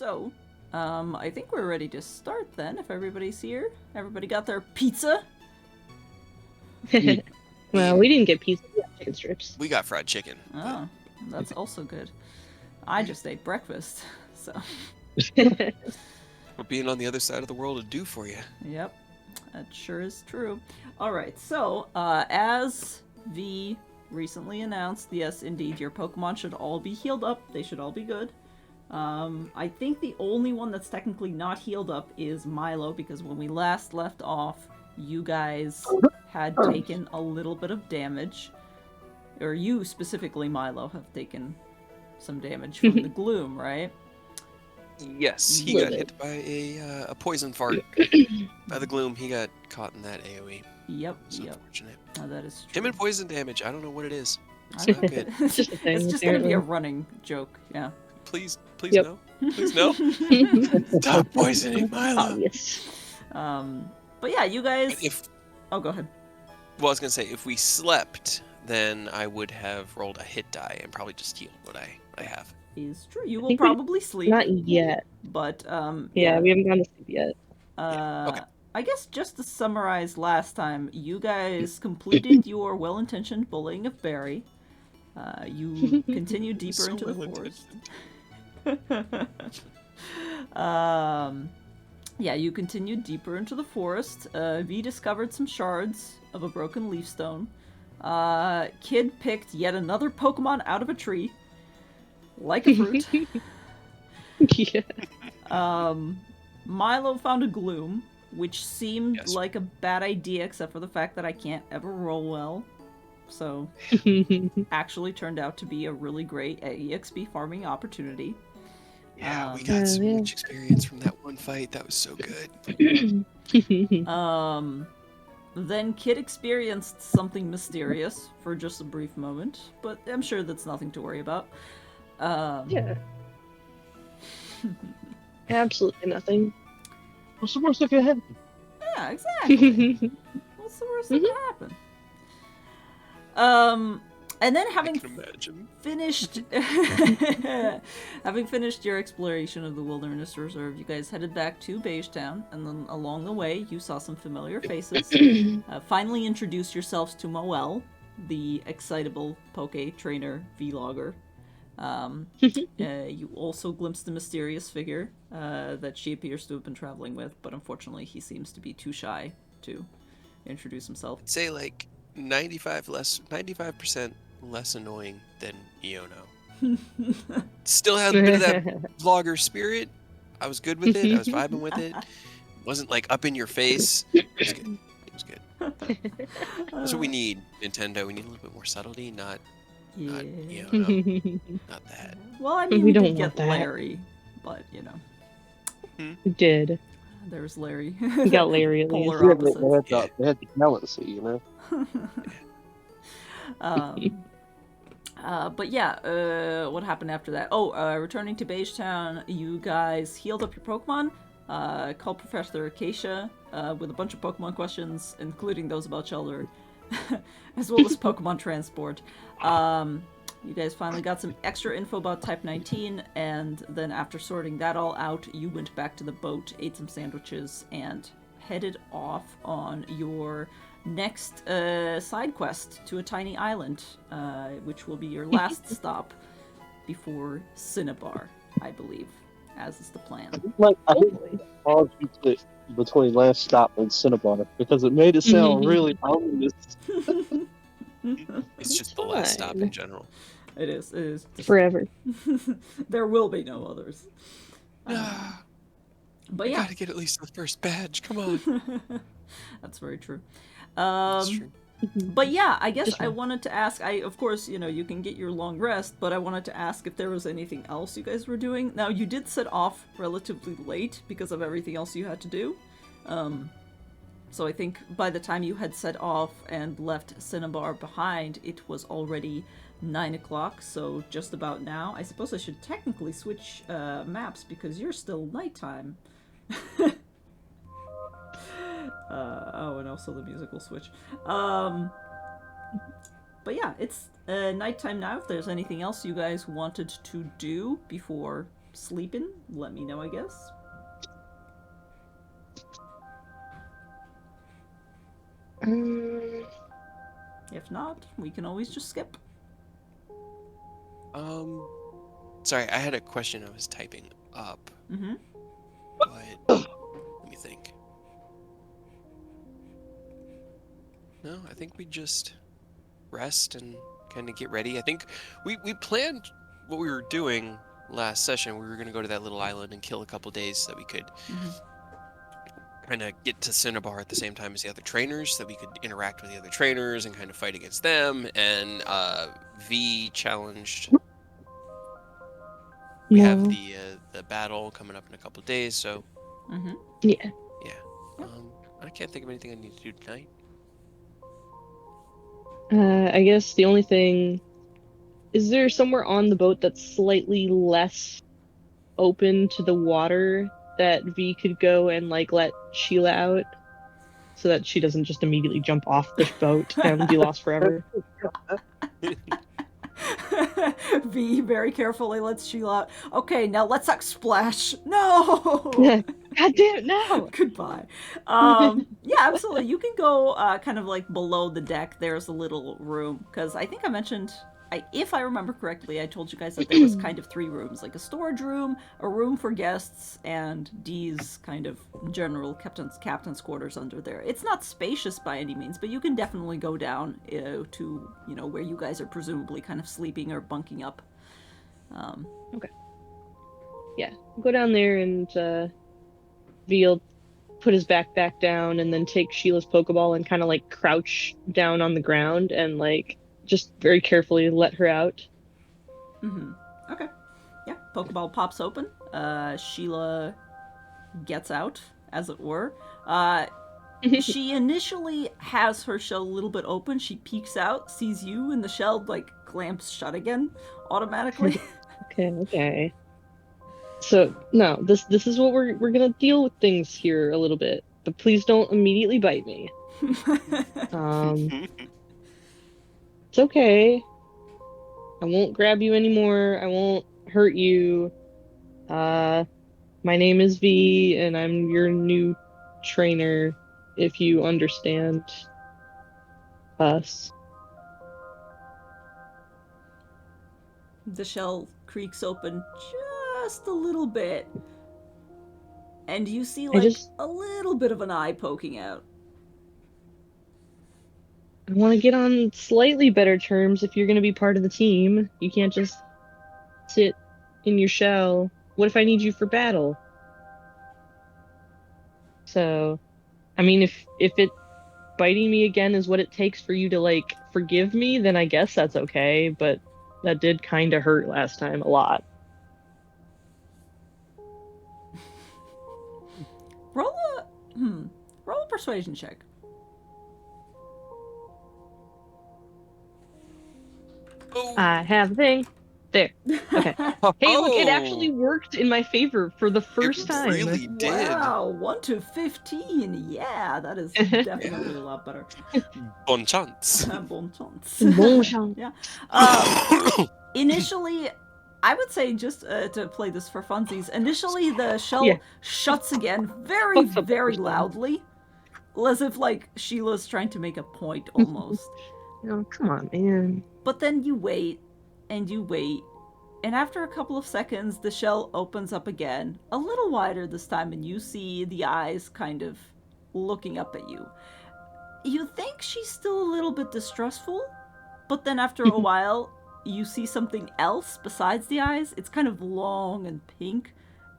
So, I think we're ready to start then, if everybody's here. Everybody got their pizza? Well, we didn't get pizza, we got chicken strips. We got fried chicken. Oh, that's also good. I just ate breakfast, so... What being on the other side of the world would do for you. Yep, that sure is true. Alright, so, as V recently announced, yes, indeed, your Pokemon should all be healed up. They should all be good. I think the only one that's technically not healed up is Milo, because when we last left off, you guys had taken a little bit of damage. Or you, specifically, Milo, have taken some damage from the gloom, right? Yes, he got hit by a poison fart. By the gloom, he got caught in that AoE. Yep, It's unfortunate. Oh, that is true. Him and poison damage, I don't know what it is. It's not good. It's just gonna be a running joke, yeah. Please no. Please no. Stop poisoning Milo. Obvious. But yeah, you guys... Oh, go ahead. Well, I was gonna say, if we slept, then I would have rolled a hit die and probably just healed what I have. Is true. You will probably sleep. Not yet. But, yeah, we haven't gone to sleep yet. Okay. I guess just to summarize last time, you guys completed your well-intentioned bullying of Barry. You continued deeper into the forest. Yeah, you continued deeper into the forest. V discovered some shards of a broken leaf stone. Kid picked yet another Pokemon out of a tree. Like a fruit. Yeah. Milo found a gloom, which seemed like a bad idea except for the fact that I can't ever roll well. So, actually turned out to be a really great EXP farming opportunity. Yeah, we got so much experience from that one fight. That was so good. Then Kid experienced something mysterious for just a brief moment, but I'm sure that's nothing to worry about. Yeah. Absolutely nothing. What's the worst that could happen? Yeah, exactly. What's the worst that could happen? And then having finished having finished your exploration of the Wilderness Reserve, you guys headed back to Beige Town, and then along the way you saw some familiar faces. Finally introduced yourselves to Moelle, the excitable Poke Trainer Vlogger. You also glimpsed the mysterious figure that she appears to have been traveling with, but unfortunately he seems to be too shy to introduce himself. I'd say like 95% less annoying than Iono. Still had a bit of that vlogger spirit. I was good with it. I was vibing with it. Wasn't like up in your face. It was good. It was good. That's what we need, Nintendo. We need a little bit more subtlety, not Iono. Not that. Well, I mean, we did get Larry, but you know. We did. There's Larry. We got Larry at least. They had the talency, you know? But yeah, what happened after that? Oh, returning to Beige Town, you guys healed up your Pokemon, called Professor Acacia with a bunch of Pokemon questions, including those about Shelter, as well as Pokemon Transport. You guys finally got some extra info about Type 19, and then after sorting that all out, you went back to the boat, ate some sandwiches, and headed off on your next side quest to a tiny island, which will be your last stop before Cinnabar, I believe, as is the plan. I paused between last stop and Cinnabar because it made it sound really ominous. It's just the last stop in general. It is. It is. Forever. There will be no others. But yeah. I gotta get at least the first badge. Come on. That's very true. That's true. But yeah, I guess I wanted to ask, of course, you know, you can get your long rest, but I wanted to ask if there was anything else you guys were doing. Now, you did set off relatively late because of everything else you had to do. So I think by the time you had set off and left Cinnabar behind, it was already 9 o'clock, so just about now. I suppose I should technically switch maps because you're still nighttime. Oh, and also the musical switch. But yeah, it's nighttime now. If there's anything else you guys wanted to do before sleeping, let me know, I guess. If not, we can always just skip. Sorry, I had a question I was typing up. Mm-hmm. But let me think. No, I think we just rest and kind of get ready. I think we planned what we were doing last session. We were going to go to that little island and kill a couple days so that we could kind of get to Cinnabar at the same time as the other trainers, so that we could interact with the other trainers and kind of fight against them. And V challenged. We have the battle coming up in a couple days, so Yeah. I can't think of anything I need to do tonight. I guess the only thing is there somewhere on the boat that's slightly less open to the water that V could go and like let Sheila out so that she doesn't just immediately jump off the boat and be lost forever. V very carefully lets Sheila out. Okay, now let's splash. No! God damn it, no! Goodbye. Yeah, absolutely. You can go kind of like below the deck. There's a little room. Because I think I mentioned, if I remember correctly, I told you guys that there was kind of 3 rooms. Like a storage room, a room for guests, and D's kind of general captain's quarters under there. It's not spacious by any means, but you can definitely go down to, where you guys are presumably kind of sleeping or bunking up. Okay. Yeah, go down there and V'll put his back down and then take Sheila's Pokeball and kind of like crouch down on the ground and like just very carefully let her out. Okay. Yeah, Pokeball pops open. Sheila gets out, as it were. She initially has her shell a little bit open. She peeks out, sees you, and the shell like clamps shut again automatically. Okay. So no, this is what we're gonna deal with things here a little bit, but please don't immediately bite me. It's okay. I won't grab you anymore. I won't hurt you. My name is V, and I'm your new trainer. If you understand us. The shell creaks open just a little bit. And you see like a little bit of an eye poking out. I want to get on slightly better terms if you're going to be part of the team. You can't just sit in your shell. What if I need you for battle? So, I mean, if it biting me again is what it takes for you to like forgive me, then I guess that's okay, but that did kind of hurt last time a lot. Roll a persuasion check. Oh. I have a thing. There. Okay. Hey, look, it actually worked in my favor for the first time. It really did. Wow, 1 to 15. Yeah, that is definitely a lot better. Bon chance. Bon chance. Bon chance. Yeah. Initially, I would say, just to play this for funsies, initially the shell shuts again very, very loudly. As if, like, Sheila's trying to make a point, almost. Oh, come on, man. But then you wait, and you wait, and after a couple of seconds, the shell opens up again, a little wider this time, and you see the eyes kind of looking up at you. You think she's still a little bit distrustful, but then after a while, you see something else besides the eyes. It's kind of long and pink,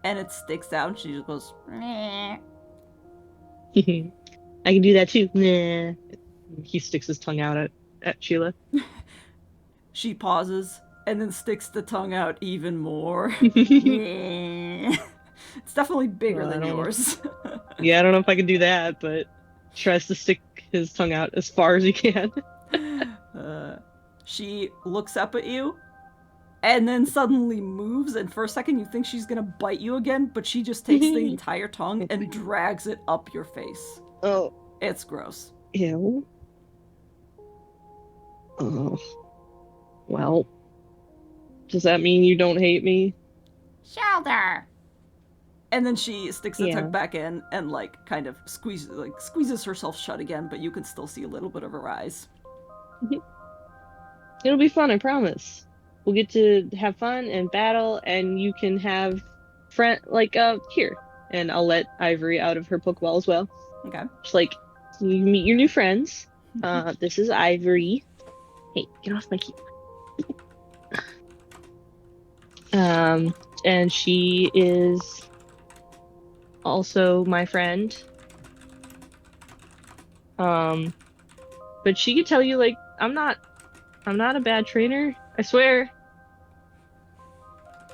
and it sticks out, and she just goes, meh. I can do that too. Nah. He sticks his tongue out at Sheila. She pauses and then sticks the tongue out even more. It's definitely bigger than yours. Yeah, I don't know if I can do that, but tries to stick his tongue out as far as he can. She looks up at you and then suddenly moves, and for a second you think she's gonna bite you again, but she just takes the entire tongue and drags it up your face. Oh. It's gross. Ew. Oh. Well, does that mean you don't hate me? Shoulder! And then she sticks the Yeah. tongue back in and, like, kind of squeezes herself shut again, but you can still see a little bit of her eyes. It'll be fun, I promise. We'll get to have fun and battle, and you can have here. And I'll let Ivory out of her Pokeball as well. Okay. Just like, you meet your new friends. This is Ivory. Hey, get off my key. And she is also my friend. But she could tell you, like, I'm not a bad trainer. I swear.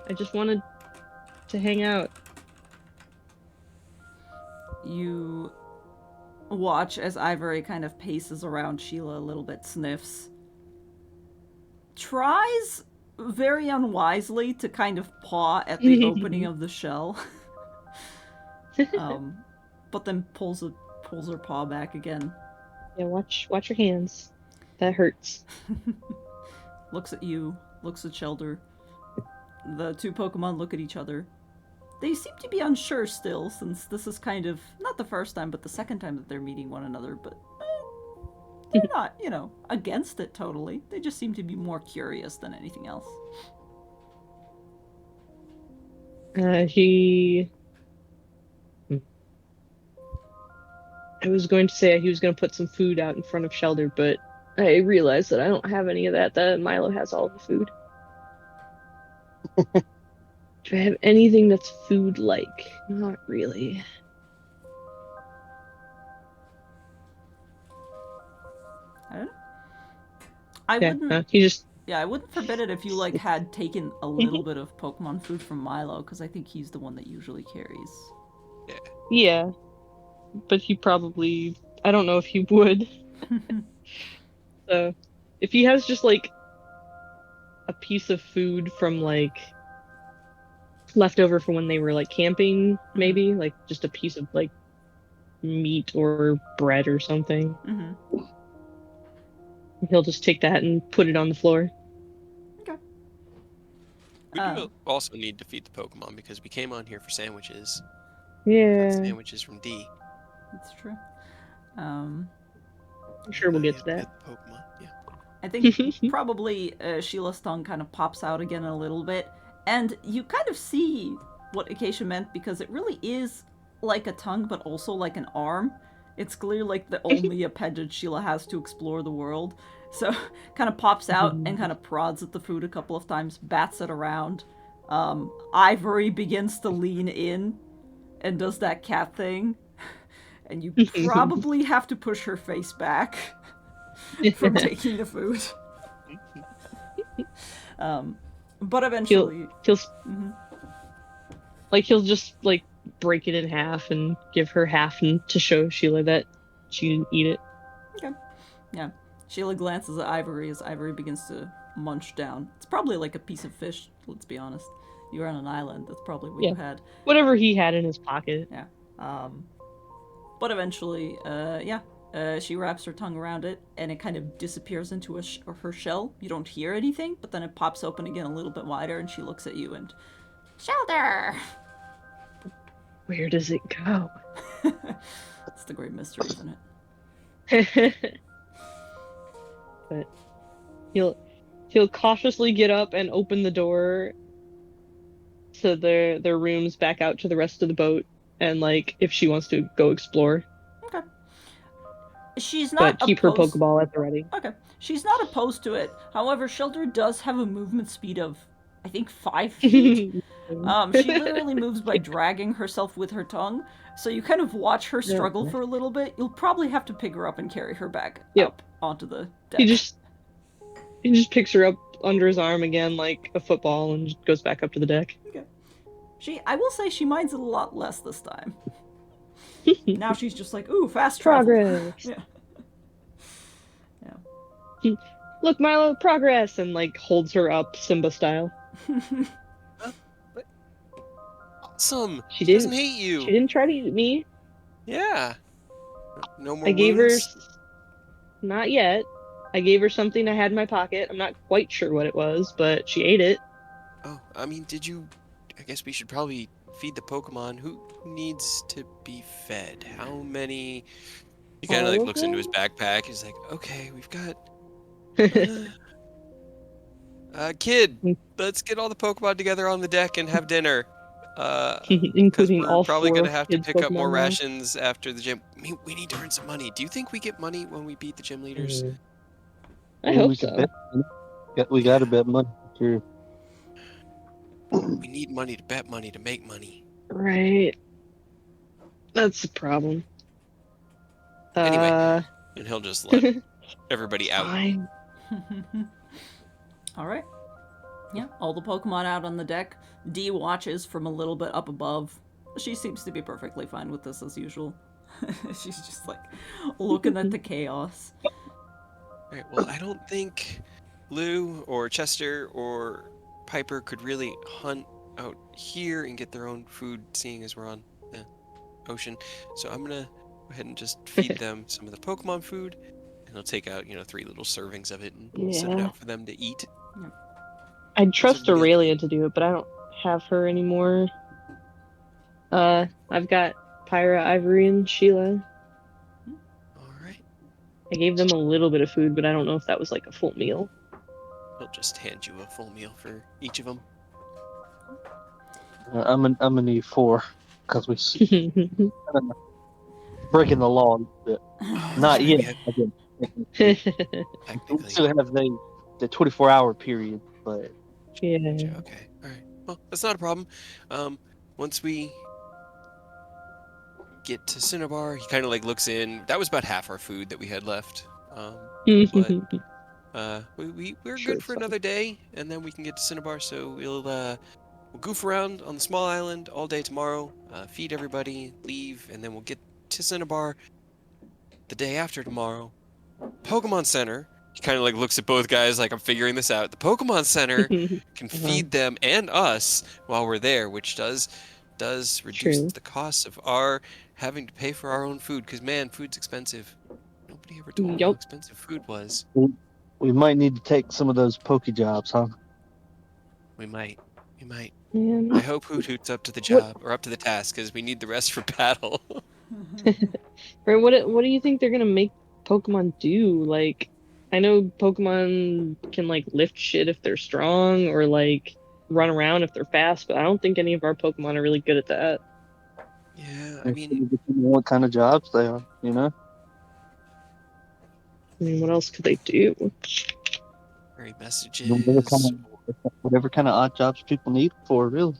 I just wanted to hang out. You watch as Ivory kind of paces around Sheila a little bit, sniffs. Tries very unwisely to kind of paw at the opening of the shell. But then pulls her paw back again. Yeah, watch your hands. That hurts. Looks at you, looks at Shelder. The two Pokemon look at each other. They seem to be unsure still, since this is kind of, not the first time, but the second time that they're meeting one another, but they're not, against it totally. They just seem to be more curious than anything else. I was going to say he was going to put some food out in front of Shelder, but I realized that I don't have any of that. That Milo has all the food. Do I have anything that's food-like? Not really. I don't know. I wouldn't forbid it if you, like, had taken a little bit of Pokemon food from Milo, because I think he's the one that usually carries. Yeah. But he probably... I don't know if he would. So, if he has just, like, a piece of food from, like, leftover from when they were, like, camping, maybe? Like, just a piece of, like, meat or bread or something. Mm-hmm. He'll just take that and put it on the floor. Okay. We do also need to feed the Pokemon, because we came on here for sandwiches. Yeah. Sandwiches from D. That's true. I'm sure we'll get to that. Pokemon, yeah. I think probably Sheila's tongue kind of pops out again a little bit, and you kind of see what Acacia meant, because it really is like a tongue, but also like an arm. It's clear like the only appendage Sheila has to explore the world. So kind of pops out and kind of prods at the food a couple of times, bats it around. Ivory begins to lean in and does that cat thing. And you probably have to push her face back from taking the food. But eventually... He'll just, like, break it in half and give her half and to show Sheila that she didn't eat it. Okay. Yeah. Sheila glances at Ivory as Ivory begins to munch down. It's probably like a piece of fish, let's be honest. You were on an island, that's probably what you had. Whatever he had in his pocket. Yeah. But eventually, she wraps her tongue around it, and it kind of disappears into her shell. You don't hear anything, but then it pops open again a little bit wider, and she looks at you and... Shelter! Where does it go? It's the great mystery, isn't it? But he'll cautiously get up and open the door to their rooms back out to the rest of the boat, and like if she wants to go explore. Okay. She's not but keep her Pokeball at the ready. Okay. She's not opposed to it. However, Shelter does have a movement speed of, I think, 5 feet. She literally moves by dragging herself with her tongue. So you kind of watch her struggle for a little bit. You'll probably have to pick her up and carry her back up onto the deck. He just picks her up under his arm again like a football and goes back up to the deck. Okay. I will say she minds it a lot less this time. Now she's just like, ooh, fast travel. Progress. Yeah. Look, Milo, progress! And like holds her up Simba style. Awesome. She doesn't hate you. She didn't try to eat me. Yeah. No more I gave wounds? her... Not yet. I gave her something I had in my pocket. I'm not quite sure what it was, but she ate it. Oh, I mean, did you I guess we should probably feed the Pokemon. Who needs to be fed? How many? He kind of All like of looks into his them? backpack. He's like, okay, we've got kid. Let's get all the Pokemon together on the deck and have dinner. Because Including we're all probably 4 gonna of have to kids' pick up more Pokemon now. rations after the gym. We need to earn some money. Do you think we get money when we beat the gym leaders? I hope we could so. bet. We got to bet money. Sure. We need money to bet money to make money. Right. That's the problem. Anyway, and he'll just let everybody out. Fine. All right. Yeah, all the Pokemon out on the deck. Dee watches from a little bit up above. She seems to be perfectly fine with this as usual. She's just like looking at the chaos. Alright, well, I don't think Lou or Chester or Piper could really hunt out here and get their own food, seeing as we're on the ocean. So I'm gonna go ahead and just feed them some of the Pokemon food, and I'll take out, 3 little servings of it and set it Yeah. out for them to eat. I'd trust everybody else Aurelia to do it, but I don't have her anymore. I've got Pyra, Ivory, and Sheila. Alright, I gave them a little bit of food, but I don't know if that was like a full meal. I'll just hand you a full meal for each of them. I'm gonna need 4 because breaking the law. But not yet. Again, we Technically. still have the 24-hour period, but Yeah. Okay, alright. Well, that's not a problem. Once we get to Cinnabar, he kind of like looks in. That was about half our food that we had left. But we're Sure, good for it's fine. another day, and then we can get to Cinnabar. So we'll goof around on the small island all day tomorrow, feed everybody, leave, and then we'll get to Cinnabar the day after tomorrow. Pokemon Center. He kind of like looks at both guys like, I'm figuring this out. The Pokemon Center can feed them and us while we're there, which does reduce True. the costs of our having to pay for our own food. Because man, food's expensive. Nobody ever told me how Yup. expensive food was. we might need to take some of those Poke jobs, huh? We might. Man. I hope Hoot Hoot's up to the job or up to the task, because we need the rest for battle. Right, what do you think they're gonna make Pokemon do? Like, I know Pokemon can like lift shit if they're strong or like run around if they're fast, but I don't think any of our Pokemon are really good at that. Yeah, It depends on what kind of jobs they are, I mean, what else could they do? very Whatever messages. whatever kind of odd jobs people need for, really.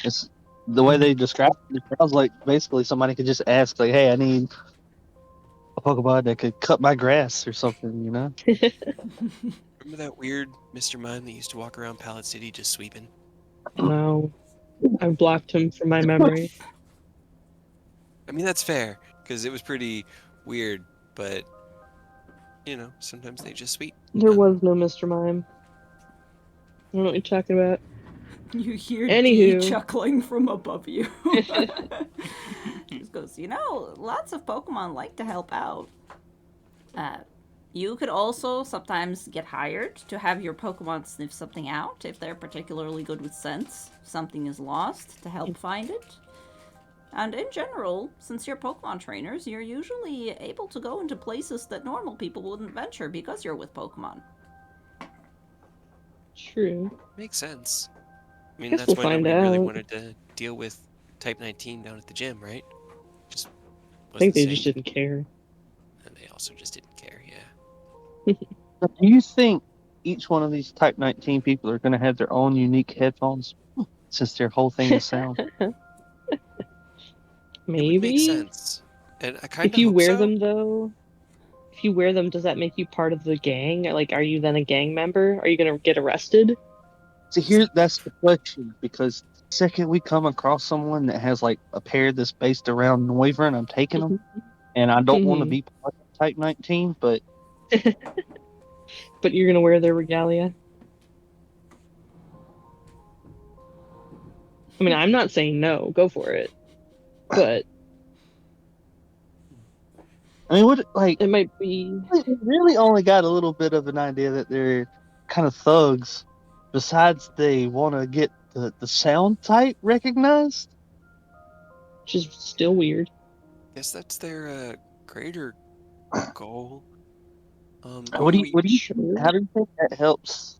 It's the way they describe it. It sounds like basically somebody could just ask, like, "Hey, I need a Pokemon that could cut my grass or something," Remember that weird Mr. Mime that used to walk around Pallet City just sweeping? No, I've blocked him from my memory. I mean, that's fair, because it was pretty weird, but, sometimes they just sweep. There was no Mr. Mime. I don't know what you're talking about. You hear Anywho. Dee chuckling from above you. Just goes, lots of Pokemon like to help out. You could also sometimes get hired to have your Pokemon sniff something out if they're particularly good with scents. Something is lost to help find it. And in general, since you're Pokemon trainers, you're usually able to go into places that normal people wouldn't venture because you're with Pokemon. True. Makes sense. I mean, Guess that's we'll why find nobody really out. wanted to deal with Type 19 down at the gym, right? Just I think wasn't they safe. just didn't care. And they also just didn't care, yeah. Do you think each one of these Type 19 people are going to have their own unique headphones, since their whole thing is sound? Maybe. It would make sense. And I kind If of you hope wear so. them, though, does that make you part of the gang? Like, are you then a gang member? Are you gonna get arrested? See, that's the question, because the second we come across someone that has like a pair that's based around Noivern, I'm taking them, and I don't want to be part of Type 19, but But you're gonna wear their regalia? I mean, I'm not saying no, go for it. But I mean, what, like, it might be... we really only got a little bit of an idea that they're kind of thugs, besides they want to get the sound type recognized. Which is still weird. Guess that's their greater goal. What do you Sure. how do you think that helps?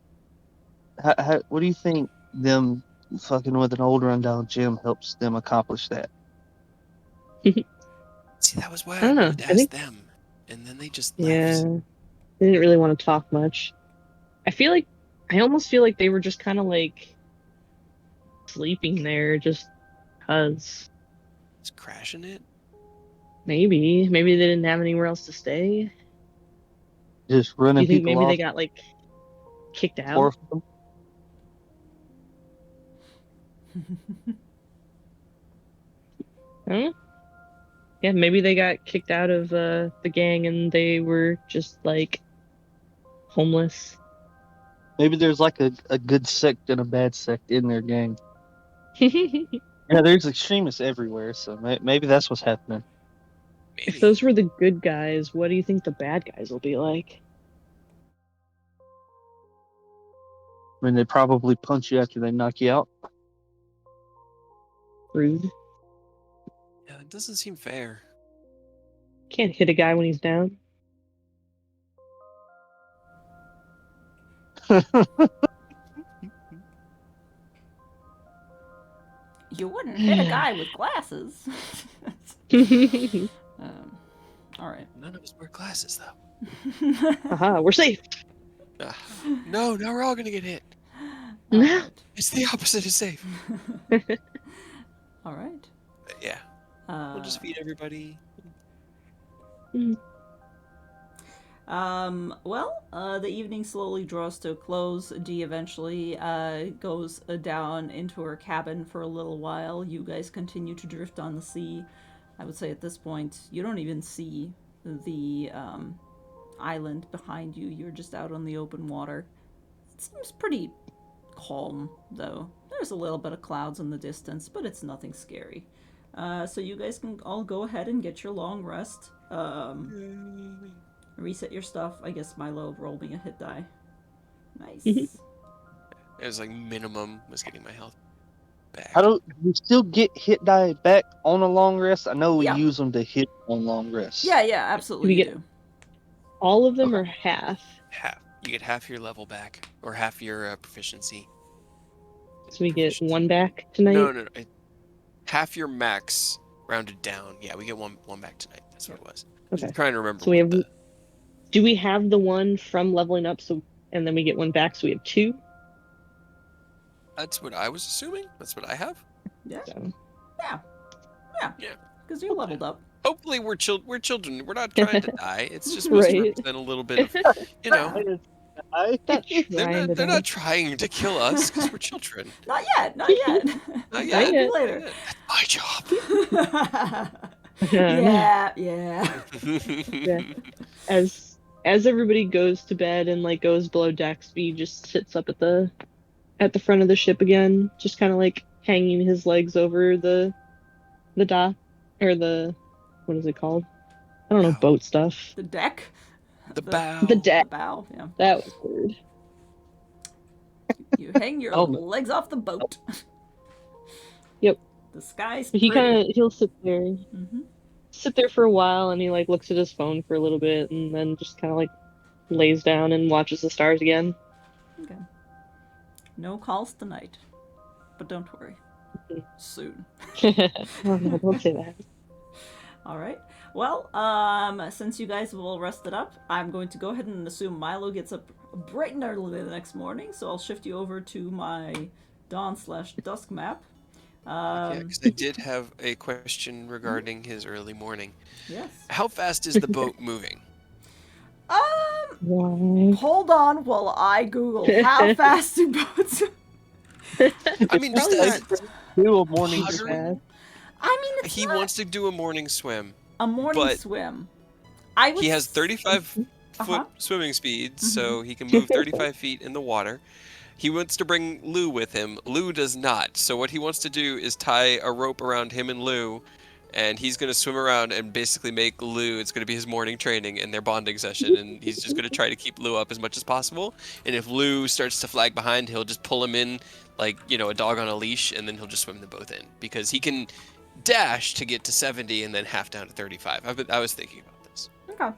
What do you think them fucking with an old rundown gym helps them accomplish that? See, that was why I I don't know. wanted to I ask think them, and then they just yeah, left. they didn't really want to talk much. I almost feel like they were just kind of like sleeping there just cuz. Just crashing it. Maybe they didn't have anywhere else to stay. Just Do running you think people maybe they off got like kicked out? for them? I don't know. Yeah, maybe they got kicked out of the gang and they were just like homeless. Maybe there's like a good sect and a bad sect in their gang. Yeah, there's extremists everywhere, so maybe that's what's happening. If Maybe. those were the good guys, what do you think the bad guys will be like? I mean, they probably punch you after they knock you out. Rude. Yeah, it doesn't seem fair. Can't hit a guy when he's down. You wouldn't hit a guy with glasses. All right. None of us wear glasses, though. Haha, we're safe. No, now we're all gonna get hit. All right. It's the opposite of safe. All right. Yeah, we'll just feed everybody. The evening slowly draws to a close. Dee eventually goes down into her cabin for a little while. You guys continue to drift on the sea. I would say at this point, you don't even see the island behind you. You're just out on the open water. It seems pretty calm, though. There's a little bit of clouds in the distance, but it's nothing scary. So you guys can all go ahead and get your long rest. Reset your stuff. I guess Milo rolled me a hit die. Nice. It was like minimum was getting my health back. How do you still get hit die back on a long rest? I know we Yeah. use them to hit on long rests. Yeah, absolutely Do we you do. All of them or half? Half. You get half your level back, or half your proficiency. So we get one back tonight? No. Half your max rounded down. Yeah, we get one back tonight. That's what it was. Okay. I'm trying to remember. So we have. Do we have the one from leveling up? And then we get one back, so we have two. That's what I was assuming. That's what I have. Yeah. So. Yeah. Because you leveled up. Hopefully we're children. We're not trying to die. It's just supposed to represent a little bit of, they're not trying to kill us because we're children. Not yet. Not yet. Maybe later. That's my job. Yeah. As everybody goes to bed and like goes below decks, V just sits up at the front of the ship again, just kind of like hanging his legs over the dock or what is it called? I don't know, boat stuff. The deck. The bow. The deck. The bow. Yeah. That was weird. You hang your legs off the boat. Yep. The sky's He'll sit there. Mm-hmm. Sit there for a while, and he like looks at his phone for a little bit, and then just kind of like lays down and watches the stars again. Okay. No calls tonight, but don't worry. Soon. Oh no, don't say that. All right. Well, since you guys have all rested up, I'm going to go ahead and assume Milo gets up bright and early the next morning. So I'll shift you over to my dawn/dusk map. Yeah, because I did have a question regarding his early morning. Yes. How fast is the boat moving? Hold on while I Google how fast do boats. I mean, just do a morning swim. It's He wants to do a morning swim. A morning swim. He has 35-foot swimming speed, so he can move 35 feet in the water. He wants to bring Lou with him. Lou does not. So what he wants to do is tie a rope around him and Lou and he's going to swim around and basically make Lou, it's going to be his morning training and their bonding session, and he's just going to try to keep Lou up as much as possible. And if Lou starts to flag behind, he'll just pull him in like, a dog on a leash, and then he'll just swim them both in, because he can dash to get to 70 and then half down to 35. I was thinking about this. Okay.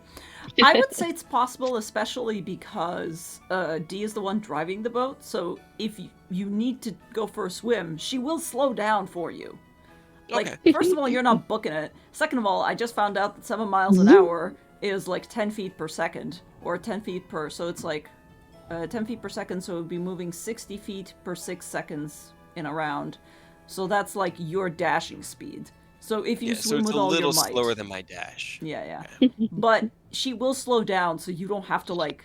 I would say it's possible, especially because Dee is the one driving the boat, so if you need to go for a swim, she will slow down for you. Like, Okay. first of all, you're not booking it. Second of all, I just found out that 7 miles an hour is like 10 feet per second, or 10 feet per, so it's like 10 feet per second, so it would be moving 60 feet per 6 seconds in a round. So that's like your dashing speed. So if you swim with all your might. So it's a little slower than my dash. Yeah. But she will slow down, so you don't have to, like,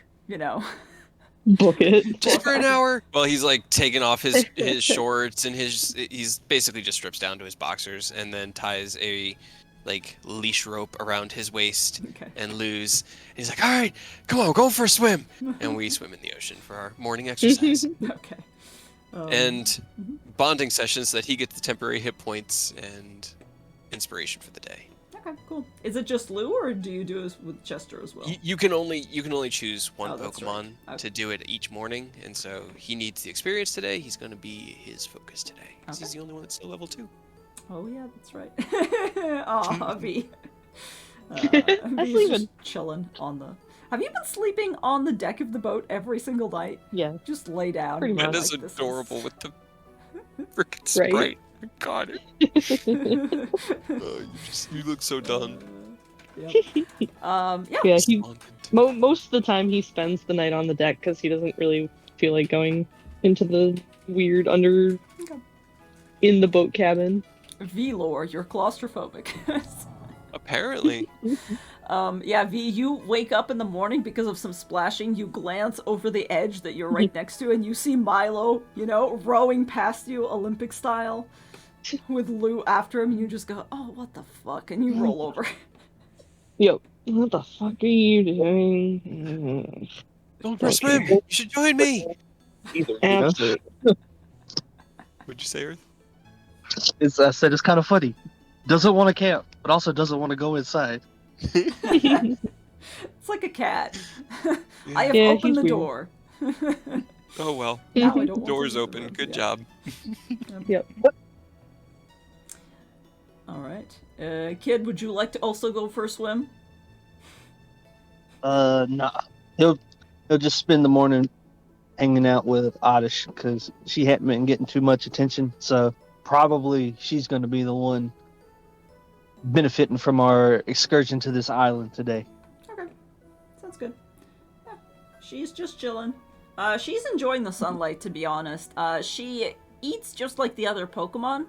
Book it. Just for an hour. Well, he's like taking off his shorts and he's basically just strips down to his boxers and then ties a like leash rope around his waist and Lou's. And he's like, all right, come on, we're going for a swim. And we swim in the ocean for our morning exercise. Okay. And bonding sessions so that he gets the temporary hit points and inspiration for the day. Okay, cool. Is it just Lou, or do you do this with Chester as well? You can only choose one that's Pokemon right. to do it each morning, and so he needs the experience today. He's going to be his focus today, because he's the only one that's still level 2. Oh yeah, that's right. Aw, V. That's V's even just chilling on the... Have you been sleeping on the deck of the boat every single night? Yeah. Just lay down. Pretty much. That is Like, this adorable with the frickin' Sprite. Right? God, you look so done. Yep. Yeah, Despondent. most of the time he spends the night on the deck because he doesn't really feel like going into the weird in the boat cabin. V-lore, you're claustrophobic. Apparently. Yeah, V, you wake up in the morning because of some splashing, you glance over the edge that you're right next to, and you see Milo, rowing past you Olympic style, with Lou after him, and you just go, oh, what the fuck, and you roll over. Yep. What the fuck are you doing? Going for a swim. You should join me. Absolutely. What'd you say, Earth? I said it's kind of funny. Doesn't want to camp, but also doesn't want to go inside. It's like a cat. I have opened the he's door. Oh well. Now I don't want Door's to open. Good job. Yep. Alright. Kid, would you like to also go for a swim? Nah. He'll just spend the morning hanging out with Oddish because she hadn't been getting too much attention. So probably she's going to be the one benefiting from our excursion to this island today. Okay. Sounds good. Yeah. She's just chilling. She's enjoying the sunlight, to be honest. She eats just like the other Pokemon.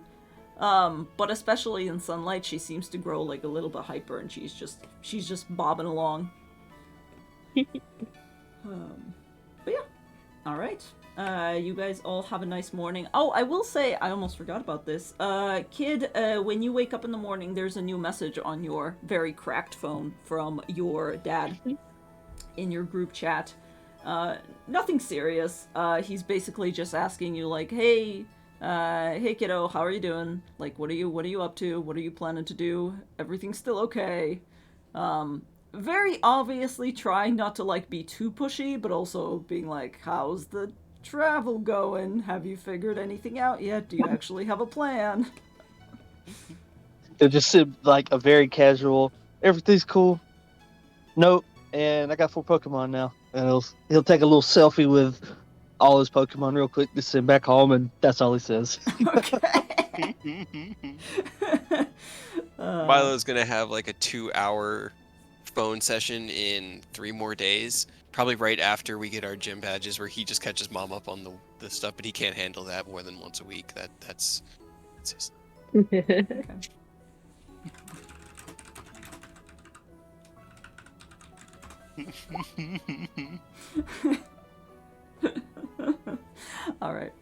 But especially in sunlight, she seems to grow like a little bit hyper, and she's just bobbing along. But yeah. Alright. You guys all have a nice morning. Oh, I will say, I almost forgot about this. Kid, when you wake up in the morning, there's a new message on your very cracked phone from your dad in your group chat. Nothing serious. He's basically just asking you, like, hey kiddo, how are you doing? Like, what are you up to? What are you planning to do? Everything's still okay. Very obviously trying not to, like, be too pushy, but also being like, how's the travel going? Have you figured anything out yet? Do you actually have a plan? They'll just sit like a very casual, everything's cool. Nope. And I got 4 Pokemon now. And he'll take a little selfie with all his Pokemon real quick to send back home, and that's all he says. Okay. Milo's gonna have like a 2-hour phone session in 3 more days. Probably right after we get our gym badges, where he just catches mom up on the stuff, but he can't handle that more than once a week. That's his. Okay. Alright.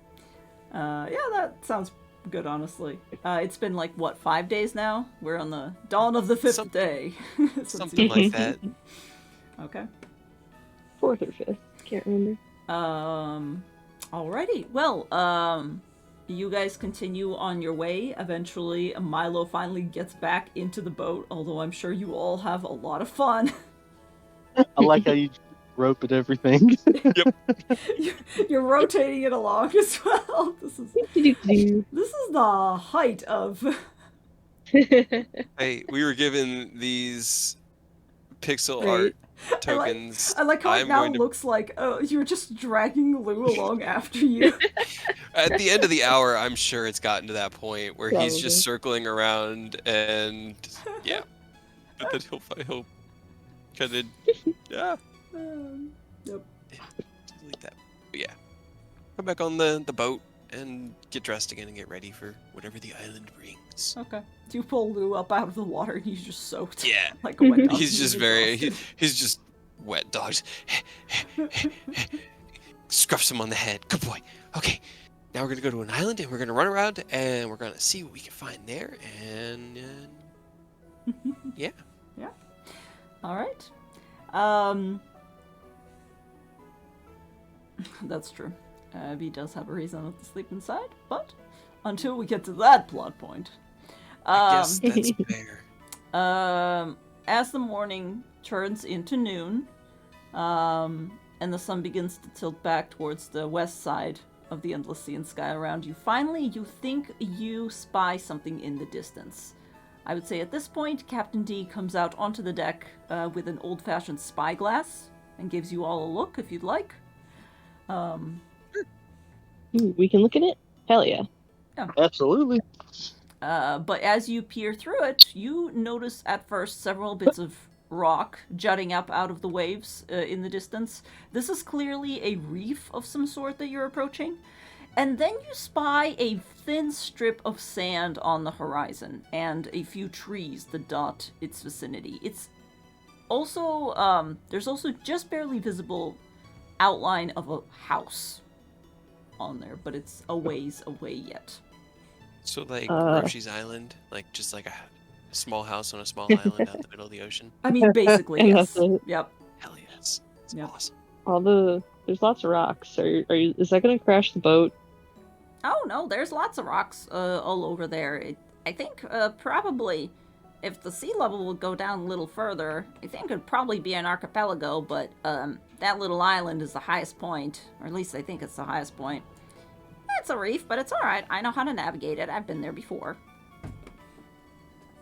Yeah, that sounds good, honestly. It's been like, what, 5 days now? We're on the dawn of the 5th day. Something like that. Okay. 4th or 5th. Can't remember. Alrighty. Well, you guys continue on your way. Eventually, Milo finally gets back into the boat, although I'm sure you all have a lot of fun. I like how you rope and everything. You're rotating it along as well. This is the height of... Hey, we were given these pixel Right. art tokens. I like how it I'm now going to looks like you're just dragging Lou along after you. at the end of the hour, I'm sure it's gotten to that point where he's Probably. just circling around and yeah. But then he'll kind of yeah. Yep. Like that. But yeah. Come back on the boat and get dressed again and get ready for whatever the island brings. Okay. Do you pull Lou up out of the water and he's just soaked? Yeah. Like a wet dog. He's just he's just wet dogs. Scruffs him on the head. Good boy. Okay. Now we're gonna go to an island and we're gonna run around and we're gonna see what we can find there and yeah. Yeah. All right. That's true. Abby does have a reason not to sleep inside, but until we get to that plot point. I guess that's fair. As the morning turns into noon, and the sun begins to tilt back towards the west side of the endless sea and sky around you, finally you think you spy something in the distance. I would say at this point, Captain D comes out onto the deck with an old-fashioned spyglass and gives you all a look if you'd like. Ooh, we can look at it? Hell yeah. Absolutely. But as you peer through it, you notice at first several bits of rock jutting up out of the waves in the distance. This is clearly a reef of some sort that you're approaching. And then you spy a thin strip of sand on the horizon and a few trees that dot its vicinity. It's also, there's also just barely visible outline of a house on there, but it's a ways away yet. So like Roshi's Island, like just like a small house on a small island out in the middle of the ocean. I mean, basically, And yes. that's it. Yep. Hell yes. It's Yep. awesome. There's lots of rocks. Is that gonna crash the boat? Oh no, there's lots of rocks all over there. I think probably if the sea level would go down a little further, I think it'd probably be an archipelago, but that little island is the highest point, or at least I think it's the highest point. It's a reef, but it's alright. I know how to navigate it. I've been there before.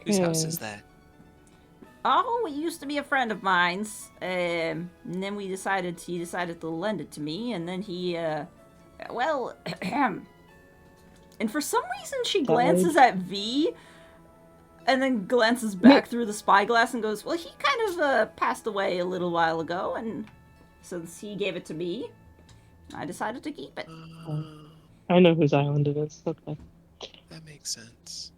Whose house is that? Oh, it used to be a friend of mine's, and then he decided to lend it to me, and then he, well, and for some reason she glances at V, and then glances back through the spyglass and goes, well, he kind of, passed away a little while ago, and since he gave it to me, I decided to keep it. I know whose island it is. Okay. That makes sense.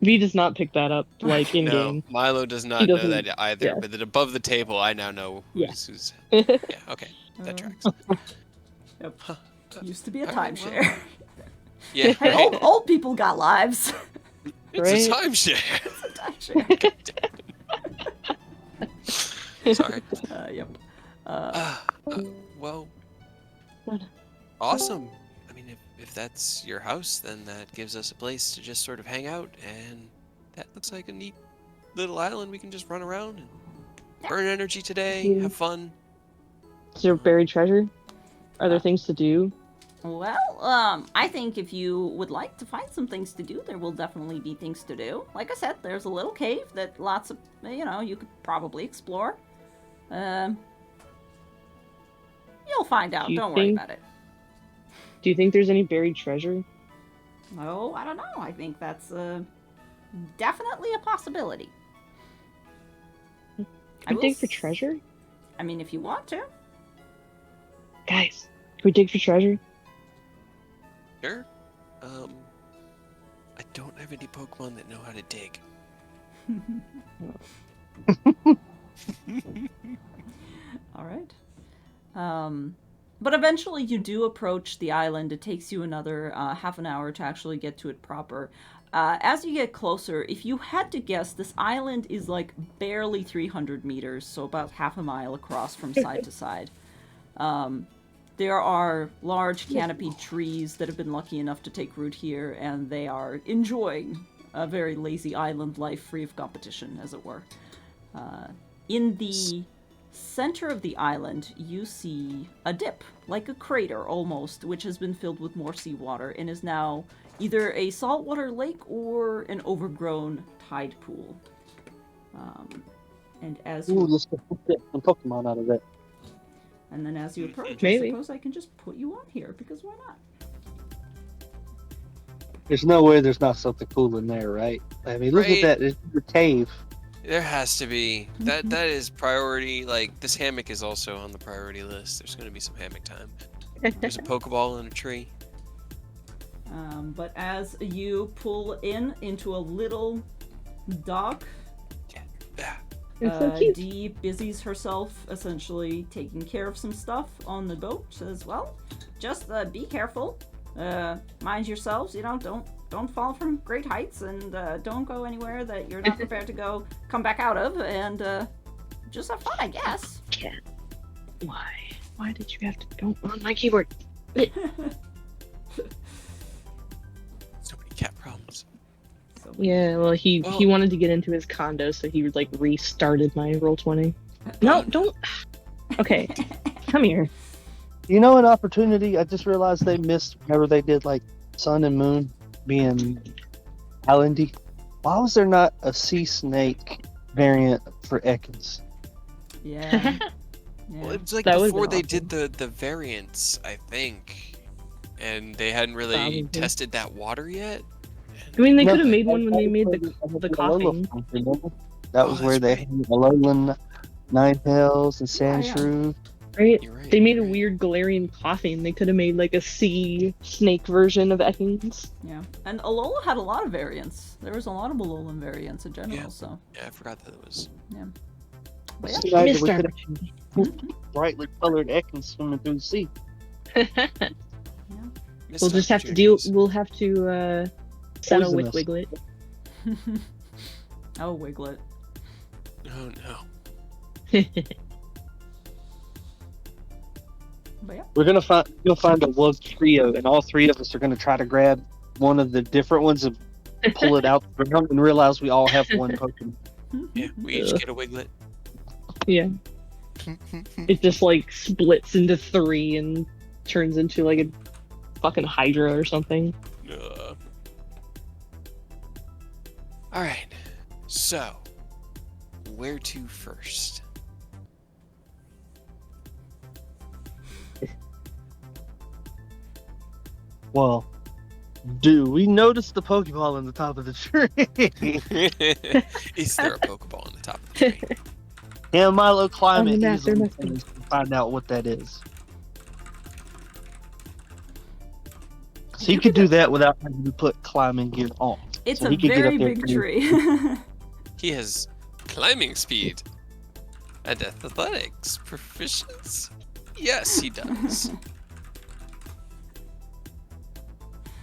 V does not pick that up, like, in No, game. Milo does He not know doesn't- that either, yeah. but then above the table, I now know Yeah. who's yeah, okay. That tracks. Yep. Huh. Used to be a Alright, timeshare. Yeah, Hey, right? old people got lives. It's a Right? timeshare. It's a timeshare. Sorry. Yep. Well, What? awesome. I mean, if that's your house, then that gives us a place to just sort of hang out, and that looks like a neat little island we can just run around and burn energy today, Yeah. have fun. Is there buried treasure? Are there things to do? Well, I think if you would like to find some things to do, there will definitely be things to do. Like I said, there's a little cave that lots of, you could probably explore. You'll find out. Do you Don't worry think- about it. Do you think there's any buried treasure? Oh, I don't know. I think that's definitely a possibility. Can I we will dig for s- treasure? I mean, if you want to. Guys, can we dig for treasure? Sure. I don't have any Pokemon that know how to dig. All right. But eventually you do approach the island. It takes you another half an hour to actually get to it proper. As you get closer, if you had to guess, this island is like barely 300 meters, so about half a mile across from side to side. there are large canopied trees that have been lucky enough to take root here, and they are enjoying a very lazy island life free of competition, as it were. In the center of the island, you see a dip, like a crater almost, which has been filled with more seawater and is now either a saltwater lake or an overgrown tide pool. And as Ooh, you let's get some Pokemon out of that. and then as you approach, Maybe. I suppose I can just put you on here because why not? There's no way there's not something cool in there, right? I mean, look Right. at that. It's a cave. There has to be. That is priority. Like, this hammock is also on the priority list. There's going to be some hammock time. There's a Pokeball in a tree. But as you pull into a little dock, Yeah. It's so cute. Dee busies herself essentially taking care of some stuff on the boat as well. Just be careful. Mind yourselves. You know, don't fall from great heights, and don't go anywhere that you're not prepared to come back out of, and just have fun, I guess. Cat. Why? Why did you have to go on my keyboard? So many cat problems. So, Yeah, well, he Well- wanted to get into his condo, so he like restarted my Roll20. No, don't. Okay, come here. You know, an opportunity. I just realized they missed whenever they did like Sun and Moon being islandy. Why was there not a sea snake variant for Ekans? yeah. Well, Yeah. it's like That would've before been they did the variants, I think, and they hadn't really Probably. tested that water yet. I mean, they No, could have made one when that they was made where the had coffee. Alolan, remember? That Oh, was where that's they right. had Alolan, Ninetales, and Yeah, yeah. Sandshrew. Right? You're right. They made a you're right. weird Galarian coffee, and they could have made like a sea snake version of Ekans. Yeah. And Alola had a lot of variants. There was a lot of Alolan variants in general, Yeah. so Yeah, I forgot that it was. but yeah. Tonight Missed we could opportunity. have brightly colored Ekans swimming through the sea. Missed We'll just have to deal. opportunities. We'll have to settle with Poisonous. Wiglet. Oh, Wiglet. Oh no. But yeah. We're gonna find a love trio, and all three of us are gonna try to grab one of the different ones and pull it out the ground and realize we all have one Pokemon. Yeah, we each Ugh. get a Wiglet. Yeah, it just like splits into three and turns into like a fucking Hydra or something. All right. So, where to first? Well, do we notice the Pokeball on the top of the tree? Is there a Pokeball on the top of the tree? And Milo climb On it the map, there easily must be. and find out what that is. So you could do that without having to put climbing gear on. It's So a he could get very up there big pretty- tree. He has climbing speed and athletics proficiency. Yes, he does.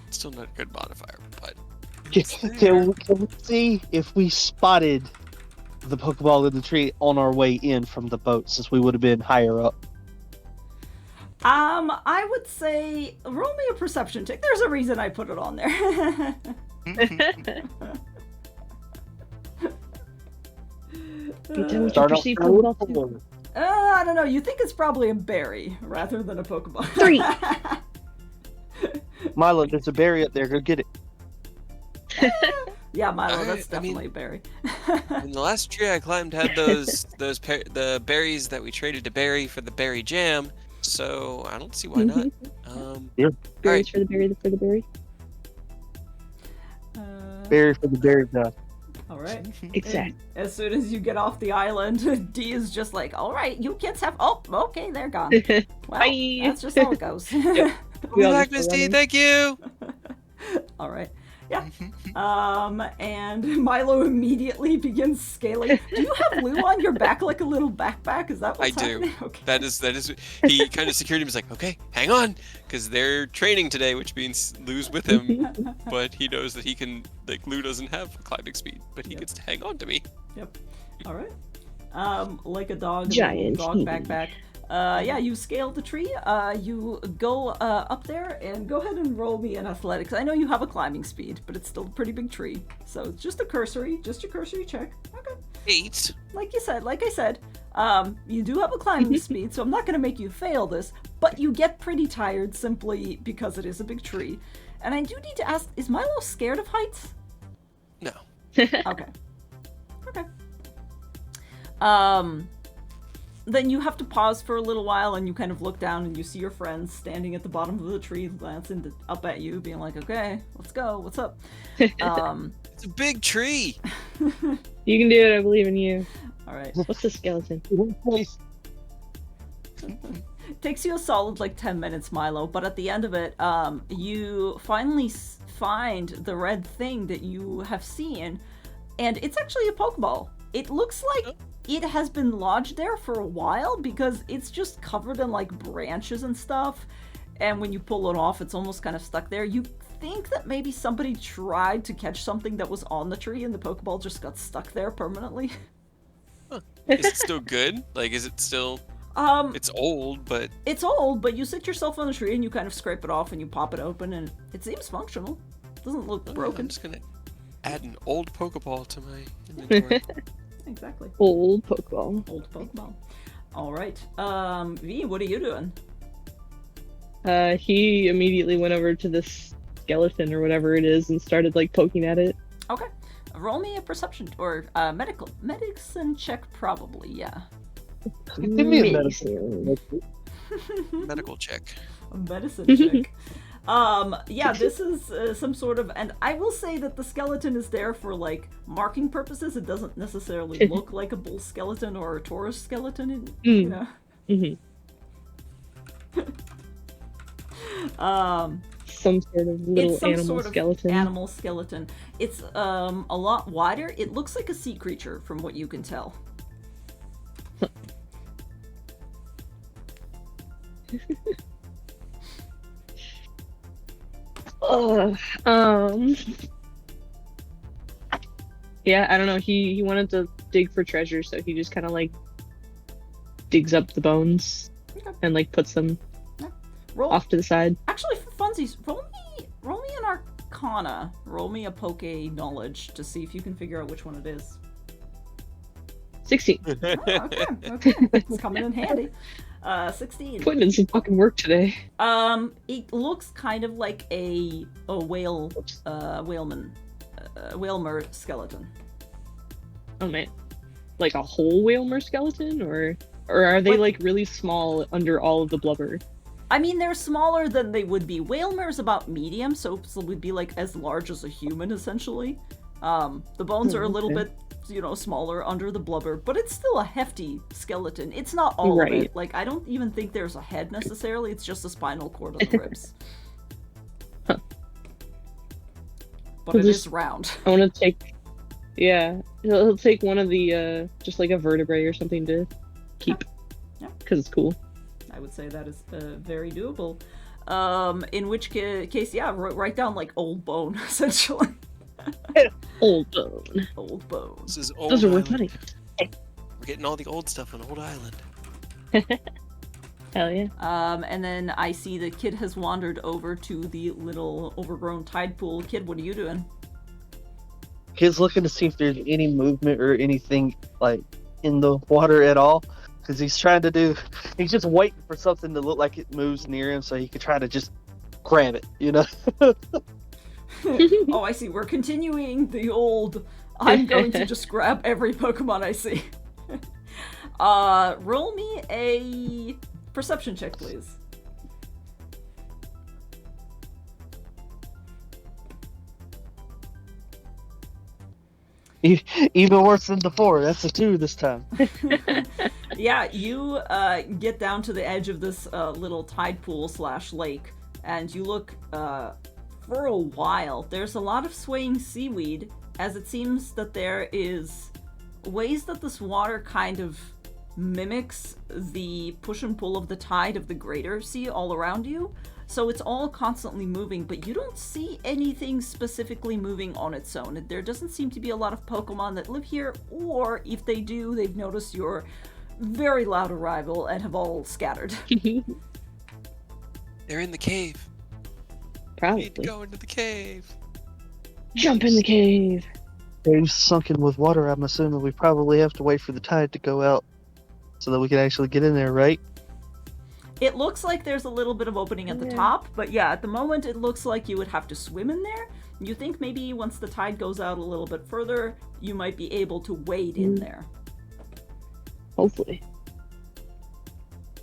Still not a good modifier, but Can we see if we spotted the Pokeball in the tree on our way in from the boat, since we would have been higher up? I would say roll me a perception check. There's a reason I put it on there. Tell what you Start off perceive with Pokeball to- four. I don't know. You think it's probably a berry rather than a Pokeball. 3. Milo, there's a berry up there. Go get it. Yeah, Milo, Alright, that's I mean- definitely a berry. and the last tree I climbed had the berries that we traded to Berry for the berry jam. So I don't see why not. Berries for the berry, for the berry. Berry for the berry guy. All right. Exactly. As soon as you get off the island, Dee is just like, "All right, you kids have." Oh, okay, they're gone. Well, Bye. that's just how it goes. We all Back, just Miss go D. running. Thank you. All right. Yeah. And Milo immediately begins scaling. Do you have Lou on your back like a little backpack? Is that what's I do. happening? Okay. That is. He kind of secured him. He's like, okay, hang on, because they're training today, which means Lou's with him. But he knows that he can. Like, Lou doesn't have climbing speed, but he Yep. gets to hang on to me. All right. Like a dog, Giant dog team. backpack. Yeah, you scale the tree. You go up there and go ahead and roll me in athletics. I know you have a climbing speed, but it's still a pretty big tree. So it's just your cursory check. Okay. 8. Like I said, you do have a climbing speed, so I'm not going to make you fail this, but you get pretty tired simply because it is a big tree. And I do need to ask, is Milo scared of heights? No. Okay. Then you have to pause for a little while and you kind of look down and you see your friends standing at the bottom of the tree glancing up at you, being like, okay, let's go, what's up? It's a big tree! You can do it, I believe in you. Alright. What's the skeleton? Takes you a solid like 10 minutes, Milo, but at the end of it, you finally find the red thing that you have seen, and it's actually a Pokeball. It looks like it has been lodged there for a while because it's just covered in like branches and stuff, and when you pull it off, it's almost kind of stuck there. You think that maybe somebody tried to catch something that was on the tree and the Pokeball just got stuck there permanently. Huh. Is it still good? Like, is it still... it's old, but... It's old, but you sit yourself on the tree and you kind of scrape it off and you pop it open and it seems functional. It doesn't look broken. I'm just gonna add an old Pokeball to my inventory. Exactly. Old Pokeball. Old Pokeball. Alright. V, what are you doing? He immediately went over to this skeleton or whatever it is and started like poking at it. Okay. Roll me a perception or medicine check probably, yeah. Give me a medicine. Medical check. A medicine check. Yeah, this is some sort of, and I will say that the skeleton is there for like marking purposes. It doesn't necessarily look like a bull skeleton or a Taurus skeleton, you know. Some sort of little it's some animal sort skeleton. Of animal skeleton. It's a lot wider. It looks like a sea creature from what you can tell. Yeah, I don't know. He wanted to dig for treasure, so he just kind of like digs up the bones and like puts them off to the side. Actually, for funsies, roll me an Arcana. Roll me a Poke Knowledge to see if you can figure out which one it is. 16. Oh, okay. It's coming in handy. 16. Putting in some fucking work today. It looks kind of like a whalemer skeleton. Oh man, like a whole whalemer skeleton, or are they like really small under all of the blubber? I mean, they're smaller than they would be. Whalemer's about medium, so it would be like as large as a human essentially. The bones are a little bit, smaller under the blubber, but it's still a hefty skeleton. It's not all of it. Like, I don't even think there's a head necessarily. It's just a spinal cord on the ribs. Huh. But it is round. I want to take, he'll take one of the, just like a vertebrae or something to keep. Yeah. Because it's cool. I would say that is very doable. In which case, write down like old bone, essentially. Old bone. Old bone. This is old. Those are worth money. We're getting all the old stuff on Old Island. Hell yeah. And then I see the kid has wandered over to the little overgrown tide pool. Kid, what are you doing? Kid's looking to see if there's any movement or anything like in the water at all. Because he's just waiting for something to look like it moves near him so he could try to just grab it, Oh, I see. We're continuing the old, I'm going to just grab every Pokemon I see. Roll me a perception check, please. Even worse than before. That's a 2 this time. Yeah, you get down to the edge of this little tide pool / lake, and you look for a while. There's a lot of swaying seaweed, as it seems that there is ways that this water kind of mimics the push and pull of the tide of the greater sea all around you. So it's all constantly moving, but you don't see anything specifically moving on its own. There doesn't seem to be a lot of Pokemon that live here, or if they do, they've noticed your very loud arrival and have all scattered. They're in the cave. We need to Probably. go into the cave. Jump in the cave. Cave's sunken with water. I'm assuming we probably have to wait for the tide to go out so that we can actually get in there, right? It looks like there's a little bit of opening at the top, but yeah, at the moment it looks like you would have to swim in there. You think maybe once the tide goes out a little bit further, you might be able to wade in there. Hopefully.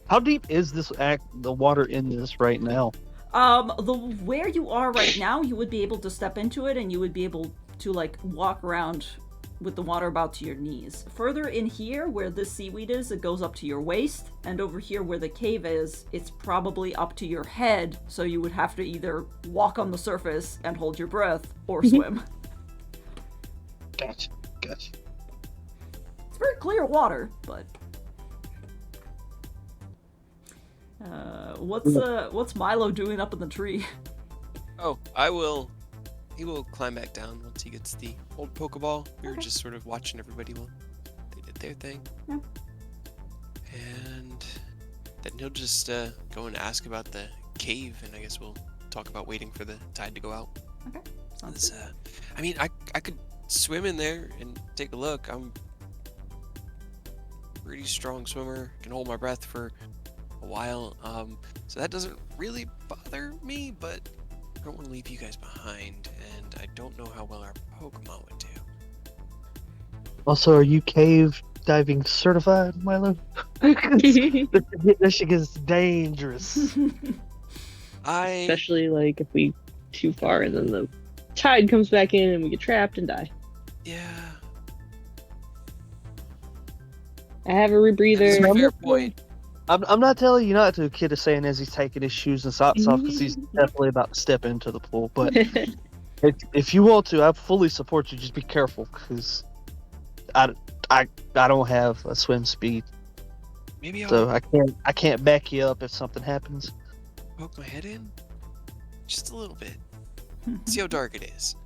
How deep is the water in this right now? Where you are right now, you would be able to step into it and you would be able to like walk around with the water about to your knees. Further in here, where this seaweed is, it goes up to your waist, and over here where the cave is, it's probably up to your head, so you would have to either walk on the surface and hold your breath, or swim. Gotcha. It's very clear water, but... what's Milo doing up in the tree? Oh, he will climb back down once he gets the old Pokeball. We were just sort of watching everybody while they did their thing. Yeah. And then he'll just go and ask about the cave, and I guess we'll talk about waiting for the tide to go out. Okay, sounds good. I mean, I could swim in there and take a look. I'm a pretty strong swimmer, can hold my breath for a while, so that doesn't really bother me, but I don't want to leave you guys behind, and I don't know how well our Pokemon would do. Also, are you cave diving certified, Milo? That shit gets dangerous. Especially like if we too far and then the tide comes back in and we get trapped and die. Yeah. I have a rebreather. That's a fair point. I'm not telling you not to, Kid is saying as he's taking his shoes and socks off because he's definitely about to step into the pool. But if you want to, I fully support you. Just be careful because I don't have a swim speed, Maybe I'll so I can't back you up if something happens. poke my head in just a little bit, see how dark it is,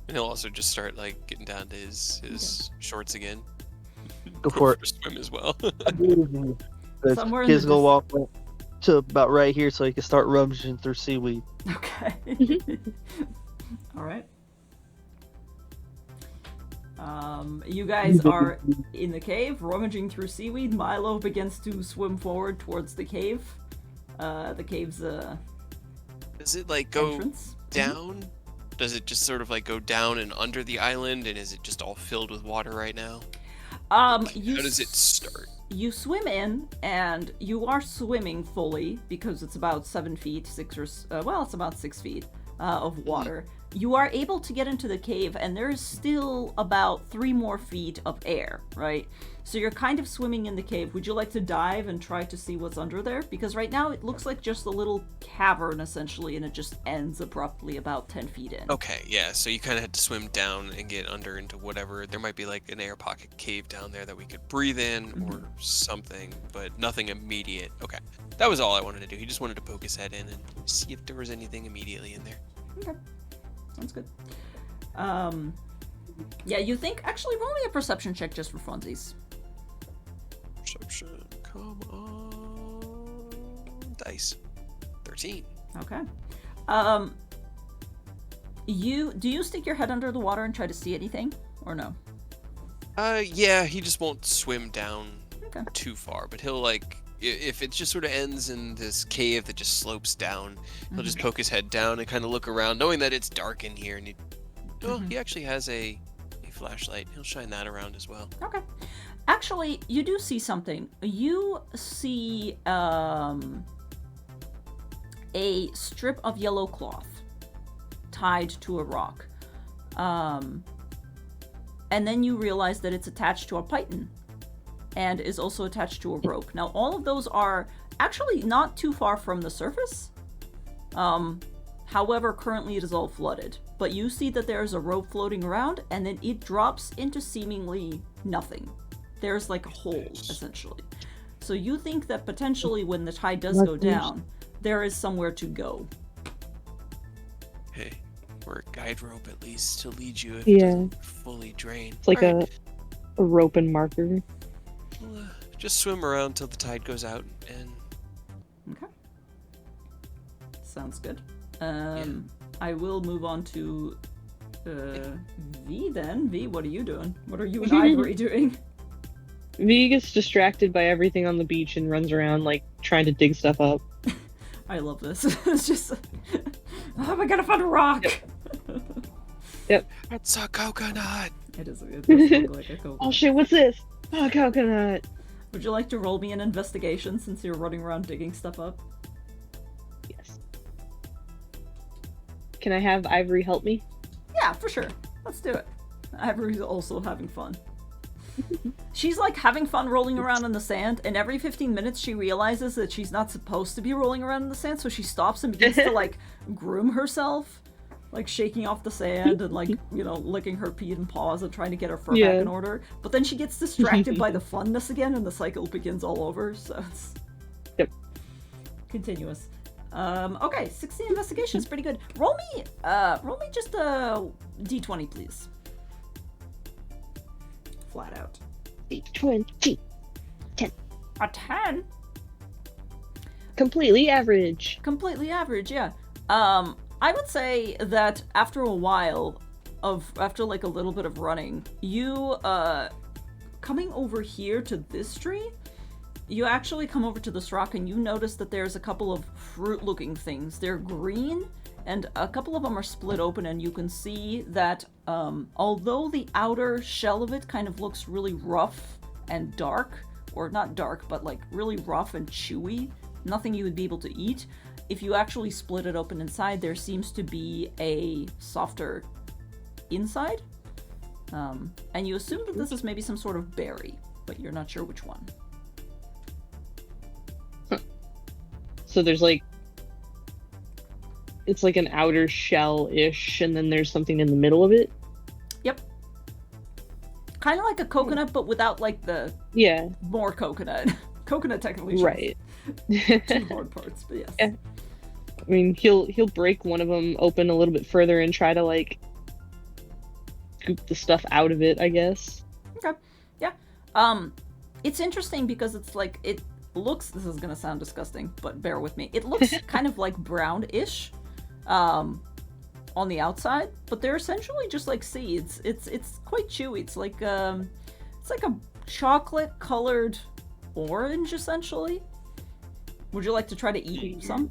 and he'll also just start like getting down to his shorts again. Go for it. a swim as well. The Somewhere in kids the go walk to about right here so he can start rummaging through seaweed. Okay. All right. You guys are in the cave, rummaging through seaweed. Milo begins to swim forward towards the cave. The cave's Does it like go entrance. down? Does it just sort of like go down and under the island, and is it just all filled with water right now? How does it start? You swim in, and you are swimming fully because it's about 7 feet, it's about 6 feet of water. You are able to get into the cave, and there's still about 3 more feet of air, right? So you're kind of swimming in the cave. Would you like to dive and try to see what's under there? Because right now it looks like just a little cavern, essentially, and it just ends abruptly about 10 feet in. Okay, yeah, so you kind of had to swim down and get under into whatever. There might be like an air pocket cave down there that we could breathe in or something, but nothing immediate. Okay, that was all I wanted to do. He just wanted to poke his head in and see if there was anything immediately in there. Okay. Sounds good. Yeah, you think... Actually, roll me a perception check just for funsies. Perception, come on. Dice. 13. Okay. Do you stick your head under the water and try to see anything? Or no? Yeah, he just won't swim down Okay. too far, but he'll like... If it just sort of ends in this cave that just slopes down, he'll just poke his head down and kind of look around, knowing that it's dark in here. And he actually has a flashlight. He'll shine that around as well. Okay. Actually, you do see something. You see a strip of yellow cloth tied to a rock. And then you realize that it's attached to a python and is also attached to a rope. Now, all of those are actually not too far from the surface. However, currently it is all flooded. But you see that there's a rope floating around, and then it drops into seemingly nothing. There's like a hole, essentially. So you think that potentially when the tide does go down, there is somewhere to go. Hey, or a guide rope at least to lead you if Yeah. it doesn't fully drain. It's like All right. a rope and marker. Well, just swim around till the tide goes out, and Okay. Sounds good. I will move on to V then. V, what are you doing? What are you and Ivory doing? V gets distracted by everything on the beach and runs around like trying to dig stuff up. I love this. It's just, oh, I gotta find a rock. Yep. it's a coconut. It does look like a coconut. Oh shit, what's this? Oh, coconut. Would you like to roll me an investigation since you're running around digging stuff up? Yes. Can I have Ivory help me? Yeah, for sure. Let's do it. Ivory's also having fun. She's like having fun rolling around in the sand, and every 15 minutes she realizes that she's not supposed to be rolling around in the sand, so she stops and begins to like groom herself, like shaking off the sand and like, you know, licking her feet and paws and trying to get her fur back in order. But then she gets distracted by the funness again, and the cycle begins all over. So it's continuous. Okay, 16 investigation is pretty good. Roll me just a d20, please. Flat out. 20. 10. A 10? Completely average. Completely average, yeah. I would say that after a while after like a little bit of running, you, coming over here to this tree, you actually come over to this rock and you notice that there's a couple of fruit-looking things. They're green, and a couple of them are split open, and you can see that although the outer shell of it kind of looks really rough and dark, or not dark, but like really rough and chewy, nothing you would be able to eat, if you actually split it open inside, there seems to be a softer inside. And you assume that this is maybe some sort of berry, but you're not sure which one. So there's like, it's like an outer shell-ish, and then there's something in the middle of it? Yep. Kind of like a coconut, but without like the more coconut. Coconut technically right. Two hard parts, but yes. Yeah. I mean, he'll break one of them open a little bit further and try to like scoop the stuff out of it, I guess. Okay. Yeah. It's interesting because it's like it looks. This is gonna sound disgusting, but bear with me. It looks kind of like brown-ish, on the outside, but they're essentially just like seeds. It's quite chewy. It's like a chocolate-colored orange, essentially. Would you like to try to eat some?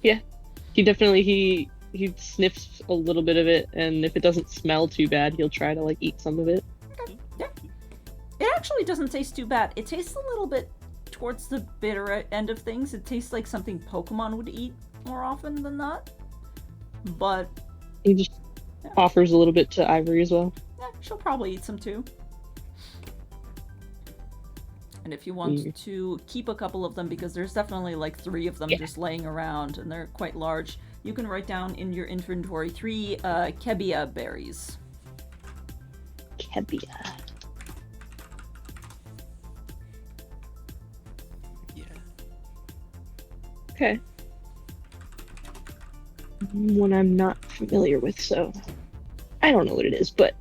Yeah. He sniffs a little bit of it, and if it doesn't smell too bad, he'll try to like eat some of it. Okay. Yeah. It actually doesn't taste too bad. It tastes a little bit towards the bitter end of things. It tastes like something Pokemon would eat more often than not. But he just offers a little bit to Ivory as well. Yeah, she'll probably eat some too. And if you want to keep a couple of them, because there's definitely like 3 of them just laying around, and they're quite large, you can write down in your inventory 3 Kebia berries. Kebia. Yeah. Okay. One I'm not familiar with, so I don't know what it is, but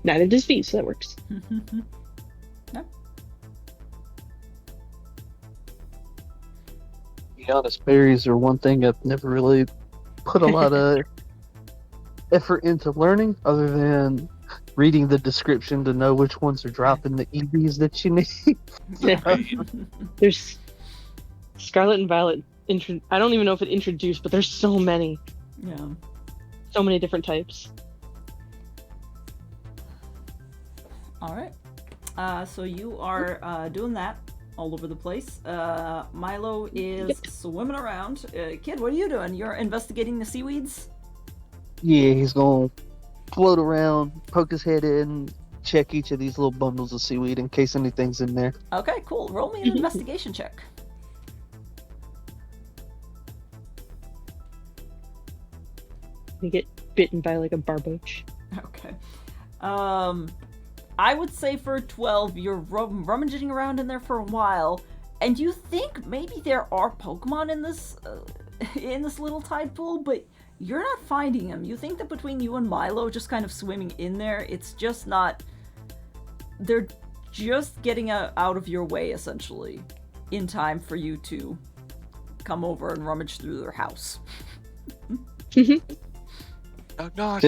neither does V, so that works. Yep. To be honest, berries are one thing I've never really put a lot of effort into learning, other than reading the description to know which ones are dropping the EVs that you need. There's Scarlet and Violet. I don't even know if it introduced, but there's so many. Yeah. So many different types. All right. So you are doing that all over the place. Milo is swimming around. Kid, what are you doing? You're investigating the seaweeds? Yeah, he's gonna float around, poke his head in, check each of these little bundles of seaweed in case anything's in there. Okay, cool. Roll me an investigation check. You get bitten by like a barboach. Okay. I would say for 12, you're rummaging around in there for a while, and you think maybe there are Pokemon in this little tide pool, but you're not finding them. You think that between you and Milo just kind of swimming in there, it's just not... They're just getting out of your way, essentially, in time for you to come over and rummage through their house. Knock, knock.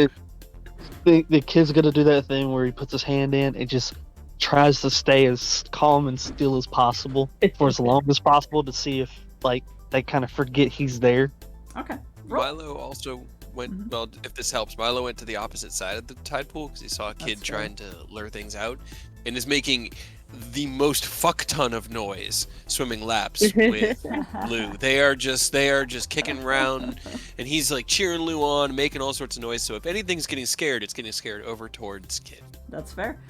The kid's gonna do that thing where he puts his hand in and just tries to stay as calm and still as possible for as long as possible to see if, like, they kind of forget he's there. Okay. Roll. Milo also went, Mhm. well, if this helps, Milo went to the opposite side of the tide pool because he saw a kid That's fair. trying to lure things out and is making the most fuck ton of noise swimming laps with Lou. They are just kicking around, and he's like cheering Lou on, making all sorts of noise. So if anything's getting scared, it's getting scared over towards Kid. That's fair.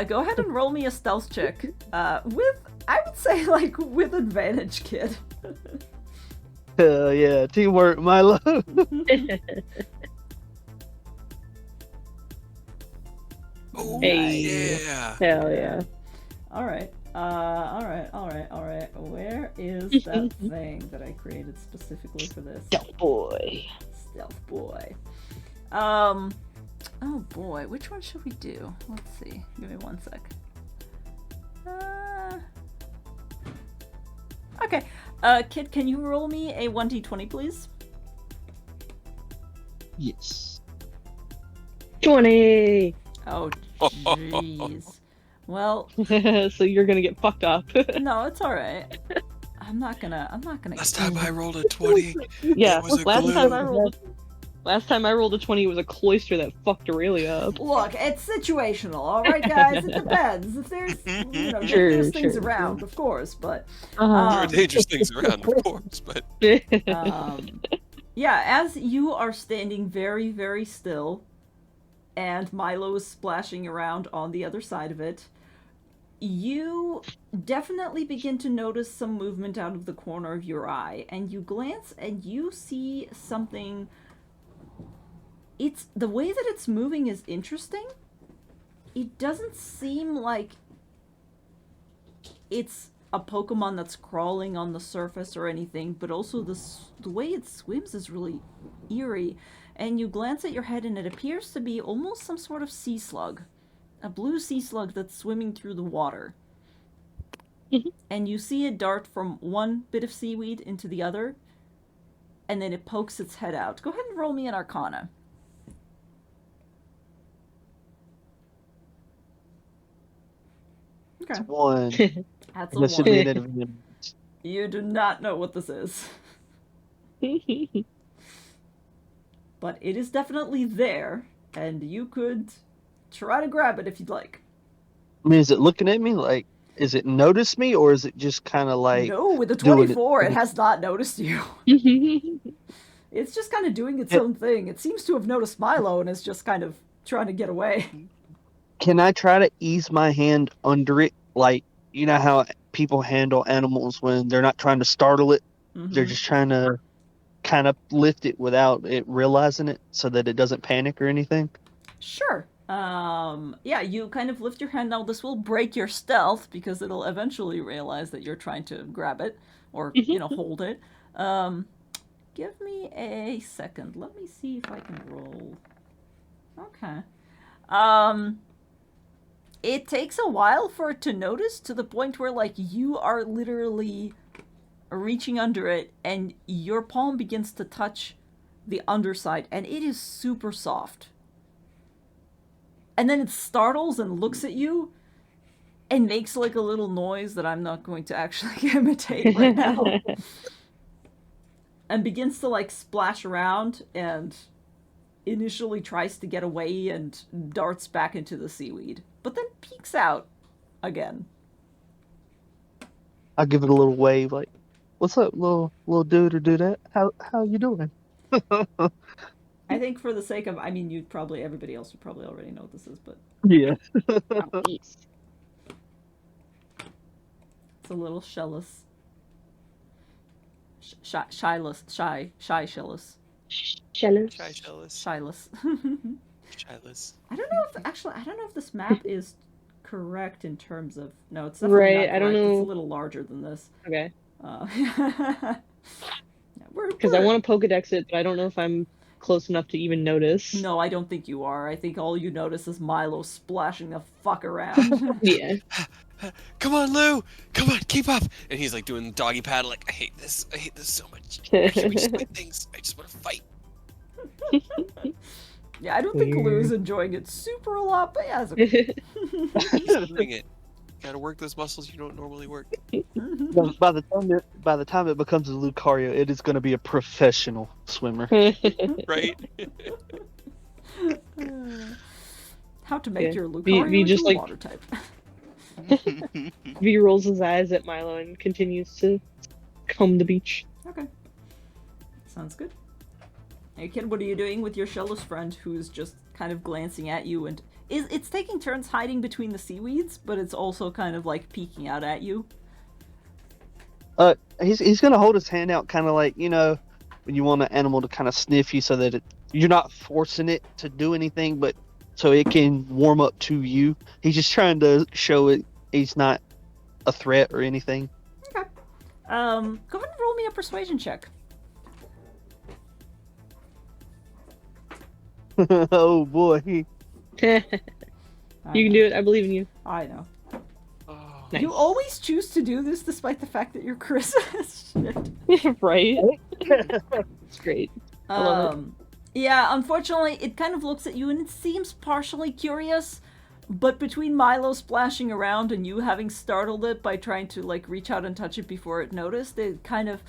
Go ahead and roll me a stealth check. With, I would say, like, with advantage, Kid. Hell yeah, teamwork, Milo. Oh Hey. yeah. Hell yeah. Alright. Alright. Where is that thing that I created specifically for this? Stealth boy. Stealth boy. Oh boy, which one should we do? Let's see. Give me one sec. Okay. Kid, can you roll me a 1d20, please? Yes. 20. Oh, jeez. Well, So you're gonna get fucked up. no, it's alright. I'm not gonna. Last time I rolled a 20, Yeah, it was a last glue. time I rolled a 20, it was a cloister that fucked Aurelia up. Look, it's situational, alright, guys? It depends. If there's, dangerous things True. around, of course, but, There are Um, dangerous things around, of course, but yeah, as you are standing very, very still, and Milo is splashing around on the other side of it, you definitely begin to notice some movement out of the corner of your eye, and you glance and you see something. It's the way that it's moving is interesting. It doesn't seem like it's a Pokemon that's crawling on the surface or anything, but also the way it swims is really eerie. And you glance at your head and it appears to be almost some sort of sea slug. A blue sea slug that's swimming through the water. And you see it dart from one bit of seaweed into the other, and then it pokes its head out. Go ahead and roll me an Arcana. Okay. It's one. That's a That should be an 1. advantage. You do not know what this is. But it is definitely there, and you could try to grab it if you'd like. I mean, is it looking at me? Like, is it notice me, or is it just kind of like No, with a doing it- 24, it has not noticed you. It's just kind of doing its own thing. It seems to have noticed Milo and is just kind of trying to get away. Can I try to ease my hand under it? Like, you know how people handle animals when they're not trying to startle it? They're Mhm. just trying to kind of lift it without it realizing it so that it doesn't panic or anything? Sure. Yeah, you kind of lift your hand. Now, this will break your stealth because it'll eventually realize that you're trying to grab it or, hold it. Give me a second. Let me see if I can roll. Okay. It takes a while for it to notice, to the point where, like, you are literally reaching under it and your palm begins to touch the underside and it is super soft. And then it startles and looks at you and makes like a little noise that I'm not going to actually imitate right now. And begins to like splash around and initially tries to get away and darts back into the seaweed, but then peeks out again. I'll give it a little wave, like, "What's up, little dude or dudette? How you doing?" I think for the sake of, everybody else would probably already know what this is, but Yeah. it's a little shellus. Shy shellus. Jealous. Shy jealous. Shyless. Shyless. I don't know if this map is correct in terms of, no, it's definitely Right, not correct. I don't know. It's a little larger than this. Okay. Yeah, Because I want to Pokedex it, but I don't know if I'm close enough to even notice. No, I don't think you are. I think all you notice is Milo splashing the fuck around. Yeah. Come on, Lou! Come on, keep up! And he's like doing the doggy paddle, like, I hate this so much. Why can't we just fight things? I just want to fight. Yeah, I don't think Lou's enjoying it super a lot, but yeah, it's okay. He's doing it. Gotta work those muscles you don't normally work. By the time it becomes a Lucario, it is going to be a professional swimmer. Right? How to make Yeah. your Lucario V just, into a like- water type. V rolls his eyes at Milo and continues to comb the beach. Okay. Sounds good. Hey kid, what are you doing with your shellless friend who's just kind of glancing at you and it's taking turns hiding between the seaweeds, but it's also kind of like peeking out at you. He's gonna hold his hand out, kind of like, you know, when you want an animal to kind of sniff you, so that you're not forcing it to do anything, but so it can warm up to you. He's just trying to show it he's not a threat or anything. Okay. Go ahead and roll me a persuasion check. Oh boy. You can do it. I believe in you. I know. Oh, Nice. You always choose to do this despite the fact that you're Chris. Shit. Right? It's great. love it. Yeah, unfortunately, it kind of looks at you and it seems partially curious, but between Milo splashing around and you having startled it by trying to, like, reach out and touch it before it noticed, it kind of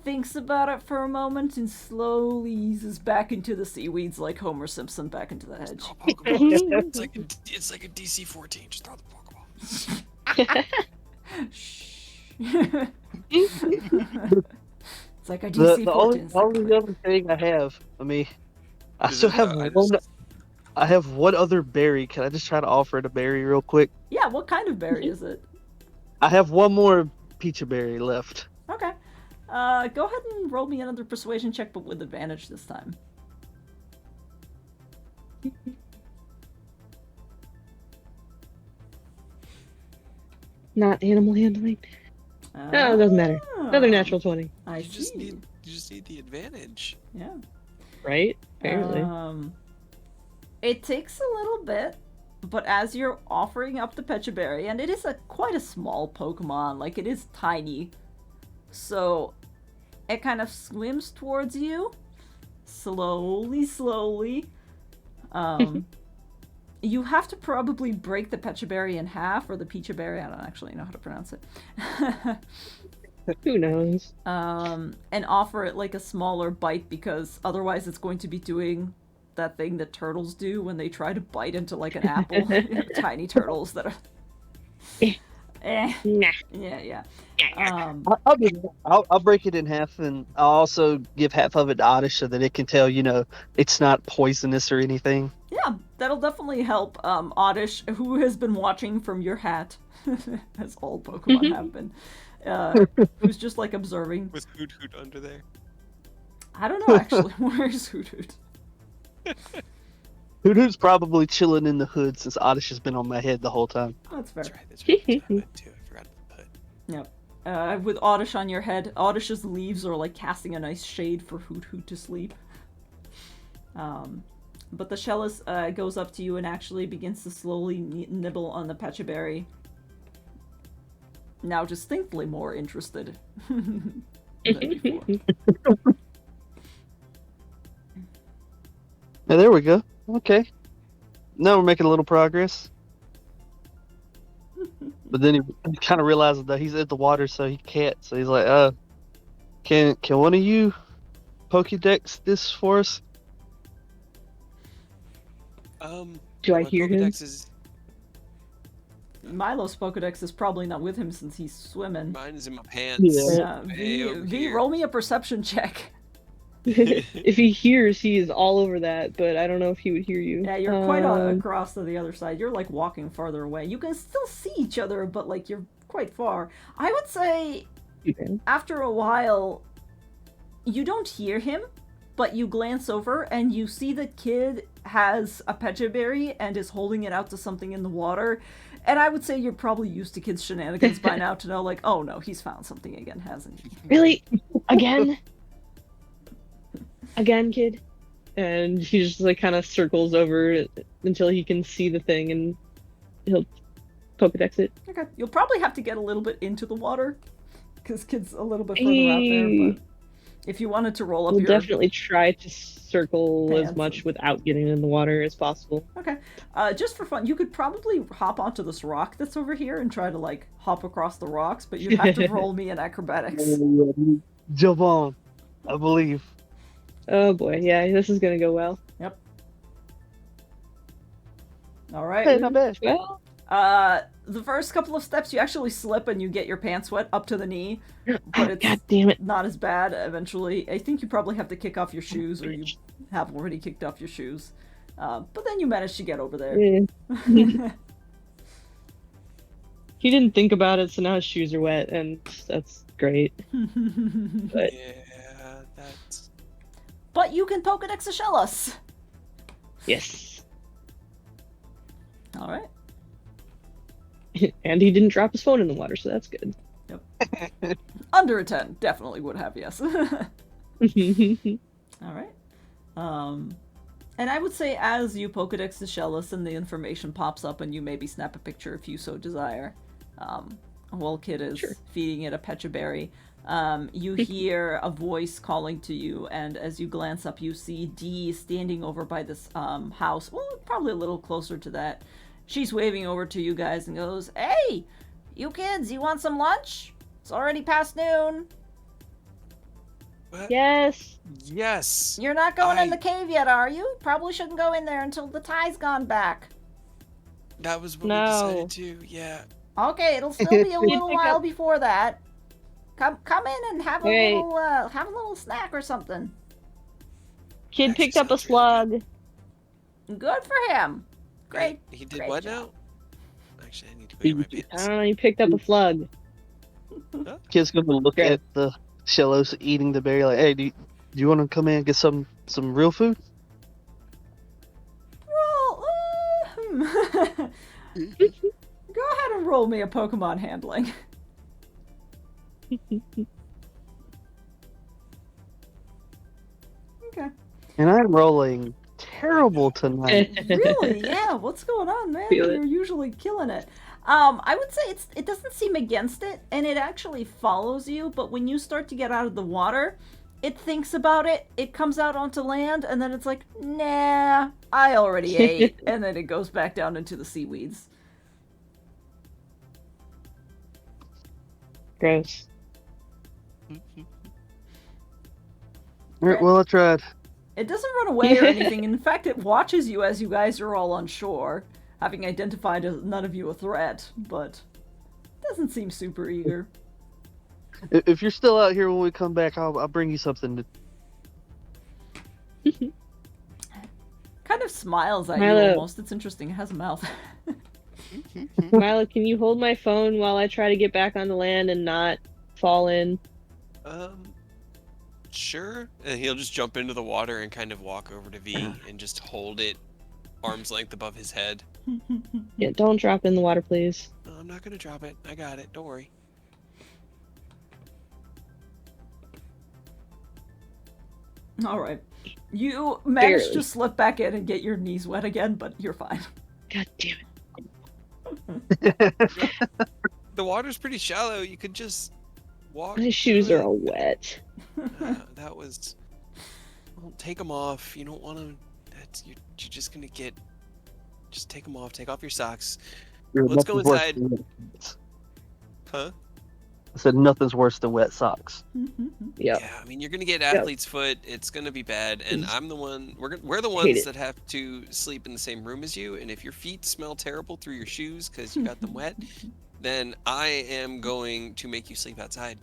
thinks about it for a moment and slowly eases back into the seaweeds like Homer Simpson back into the hedge. oh, Pokeball. It's like a DC 14. Just throw the Pokeball. Shh. It's like a DC The 14. only other thing I have, I Is still it- have I one. just- I have one other berry. Can I just try to offer it a berry real quick? Yeah, what kind of berry is it? I have one more peach berry left. Okay. Go ahead and roll me another persuasion check, but with advantage this time. Not animal handling. No, it doesn't matter. Another natural 20, I You just see. need the advantage. Yeah. right? Apparently. It takes a little bit, but as you're offering up the Pecha Berry, and it is quite a small Pokemon, like it is tiny, so it kind of swims towards you, slowly. You have to probably break the Pecha Berry in half, or the Pecha Berry, I don't actually know how to pronounce it. Who knows? And offer it like a smaller bite, because otherwise it's going to be doing that thing that turtles do when they try to bite into like an apple. You know, tiny turtles that are Nah. yeah. I'll break it in half, and I'll also give half of it to Oddish so that it can tell, it's not poisonous or anything. Yeah, that'll definitely help. Oddish, who has been watching from your hat, as all Pokemon have been, who's just like observing. With Hoot Hoot under there. I don't know actually, where's Hoot Hoot? Hoot Hoot's probably chilling in the hood since Oddish has been on my head the whole time. That's fair. That's right. That's right. I meant to. I forgot to put. Yep. With Oddish on your head, Oddish's leaves are like casting a nice shade for Hoot Hoot to sleep. But the Shellis goes up to you and actually begins to slowly nibble on the Pecha Berry. Now distinctly more interested than before. Yeah, there we go. Okay. Now we're making a little progress. But then he kind of realizes that he's in the water, so he can't. So he's like, can one of you Pokédex this for us? Do I my hear him? Pokedex is Milo's Pokedex is probably not with him since he's swimming. mine is in my pants. Yeah. Way over V, here. roll me a perception check. If he hears, he is all over that, but I don't know if he would hear you. Yeah, you're quite across to the other side. You're like walking farther away. You can still see each other, but like you're quite far. I would say Okay. after a while, you don't hear him, but you glance over and you see the kid has a Pecha Berry and is holding it out to something in the water. And I would say you're probably used to kids' shenanigans by now to know, like, oh no, he's found something again, hasn't he? Really? Again? Again, kid? and he just like kind of circles over until he can see the thing, and he'll Pokedex it. Okay. You'll probably have to get a little bit into the water, because Kid's a little bit further out there, Hey. but if you wanted to roll up We'll your... definitely try to circle as pants much and- without getting in the water as possible. Okay. Just for fun, you could probably hop onto this rock that's over here and try to, like, hop across the rocks, but you'd have to roll me in acrobatics. Jump on, I believe. Oh boy, yeah, this is gonna go well. All Hey, right. not bad. Well, The first couple of steps, you actually slip and you get your pants wet up to the knee, but oh, it's god damn it. not as bad eventually. I think you probably have to kick off your shoes, or you have already kicked off your shoes. But then you manage to get over there. Yeah. He didn't think about it, so now his shoes are wet, and that's great. But Yeah, that's. But you can Pokedex a Shellos! yes. Alright. And he didn't drop his phone in the water, so that's good. Under a 10, definitely would have, yes. Alright. And I would say as you Pokedex the Shellos and the information pops up and you maybe snap a picture if you so desire, while Kid is Sure. feeding it a Pecha Berry, you hear a voice calling to you, and as you glance up you see Dee standing over by this house, well, probably a little closer to that. She's waving over to you guys and goes, "Hey, you kids, you want some lunch? It's already past noon. What? Yes. Yes. You're not going in I- the cave yet, are you? Probably shouldn't go in there until the tide's gone back. That was what No. we decided to. Yeah. Okay, it'll still be a little pick while up- before that. Come in and have a Hey. little snack or something. Kid Actually picked up a sounds really slug. Good for him. Great. He did great what job. now? Actually, I need to go get my I pants. don't know, he picked up a slug. Kid's gonna look Okay. at the Shellos eating the berry like, hey, do you want to come in and get some real food? Roll. Go ahead and roll me a Pokemon handling. Okay. And I'm rolling terrible tonight. Really? Yeah. What's going on, man? Feel it. You're usually killing it. I would say it doesn't seem against it, and it actually follows you. But when you start to get out of the water, it thinks about it. It comes out onto land, and then it's like, nah, I already ate, and then it goes back down into the seaweeds. Gross. Alright, well, I tried. It doesn't run away or anything. In fact, it watches you as you guys are all on shore, having identified as none of you a threat, but doesn't seem super eager. If you're still out here when we come back, I'll bring you something. Kind of smiles at you Milo. almost. It's interesting. It has a mouth. Milo, can you hold my phone while I try to get back on the land and not fall in? Sure. And he'll just jump into the water and kind of walk over to V and just hold it arm's length above his head. Yeah, don't drop in the water, please. No, I'm not gonna drop it. I got it. Don't worry. Alright. You managed Barely. to slip back in and get your knees wet again, but you're fine. God damn it. The water's pretty shallow. You could just walk. My shoes through are it. all wet. That was. Well, take them off. You don't want to. That's you're just gonna get. Just take them off. Take off your socks. Let's go Nothing's worse inside. than wet- Huh? I said nothing's worse than wet socks. Yep. Yeah. I mean, you're gonna get athlete's foot. It's gonna be bad. And I'm the one. We're the ones it. that have to sleep in the same room as you. And if your feet smell terrible through your shoes because you got them wet, then I am going to make you sleep outside.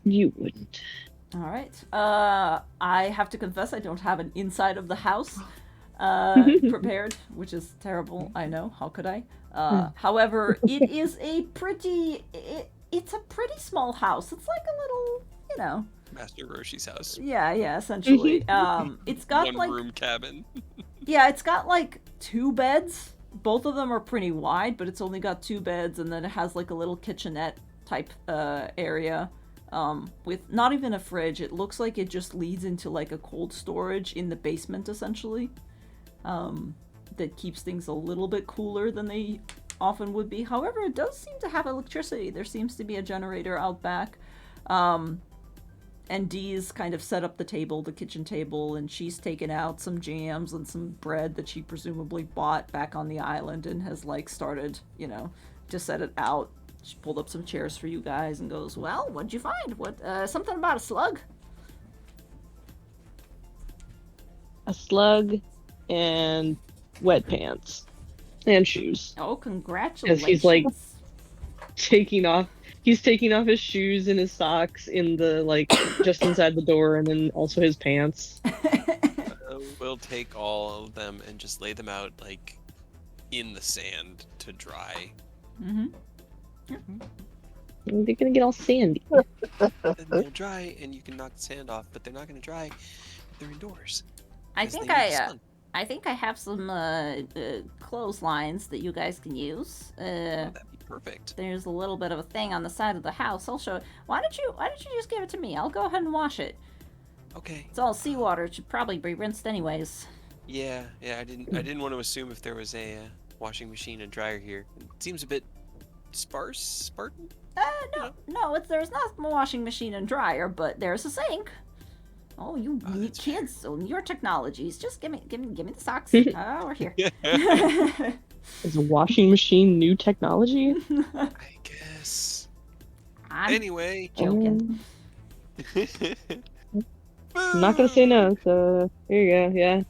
You wouldn't. Alright. I have to confess I don't have an inside of the house prepared, which is terrible, I know. How could I? However, it is a pretty... It's a pretty small house. It's like a little, you know... Master Roshi's house. Yeah, essentially. It's got One like... room cabin. Yeah, it's got like 2 beds. Both of them are pretty wide, but it's only got 2 beds, and then it has like a little kitchenette type area with not even a fridge. It looks like it just leads into like a cold storage in the basement, essentially. That keeps things a little bit cooler than they often would be. However, it does seem to have electricity. There seems to be a generator out back. And Dee's kind of set up the table, the kitchen table, and she's taken out some jams and some bread that she presumably bought back on the island and has, like, started, you know, to set it out. She pulled up some chairs for you guys and goes, well, what'd you find? Something about a slug? A slug and wet pants and shoes. Oh, congratulations. As he's, like, taking off his shoes and his socks in the, like, just inside the door, and then also his pants. We'll take all of them and just lay them out, like, in the sand to dry. Mm-hmm. They're gonna get all sandy. And they'll dry, and you can knock the sand off, but they're not gonna dry if they're indoors. I 'cause think they need the sun. I think I have some clotheslines that you guys can use. Oh, that'd be perfect. There's a little bit of a thing on the side of the house. I'll show it. Why don't you just give it to me? I'll go ahead and wash it. Okay. It's all seawater. It should probably be rinsed anyways. Yeah. I didn't want to assume if there was a washing machine and dryer here. It seems a bit Spartan. No, there's not a washing machine and dryer, but there's a sink. Oh, you that's kids, your technologies. Just give me the socks. We're here. Is a washing machine new technology? I guess. I'm Anyway. joking. I'm not gonna say no, so here you go, yeah.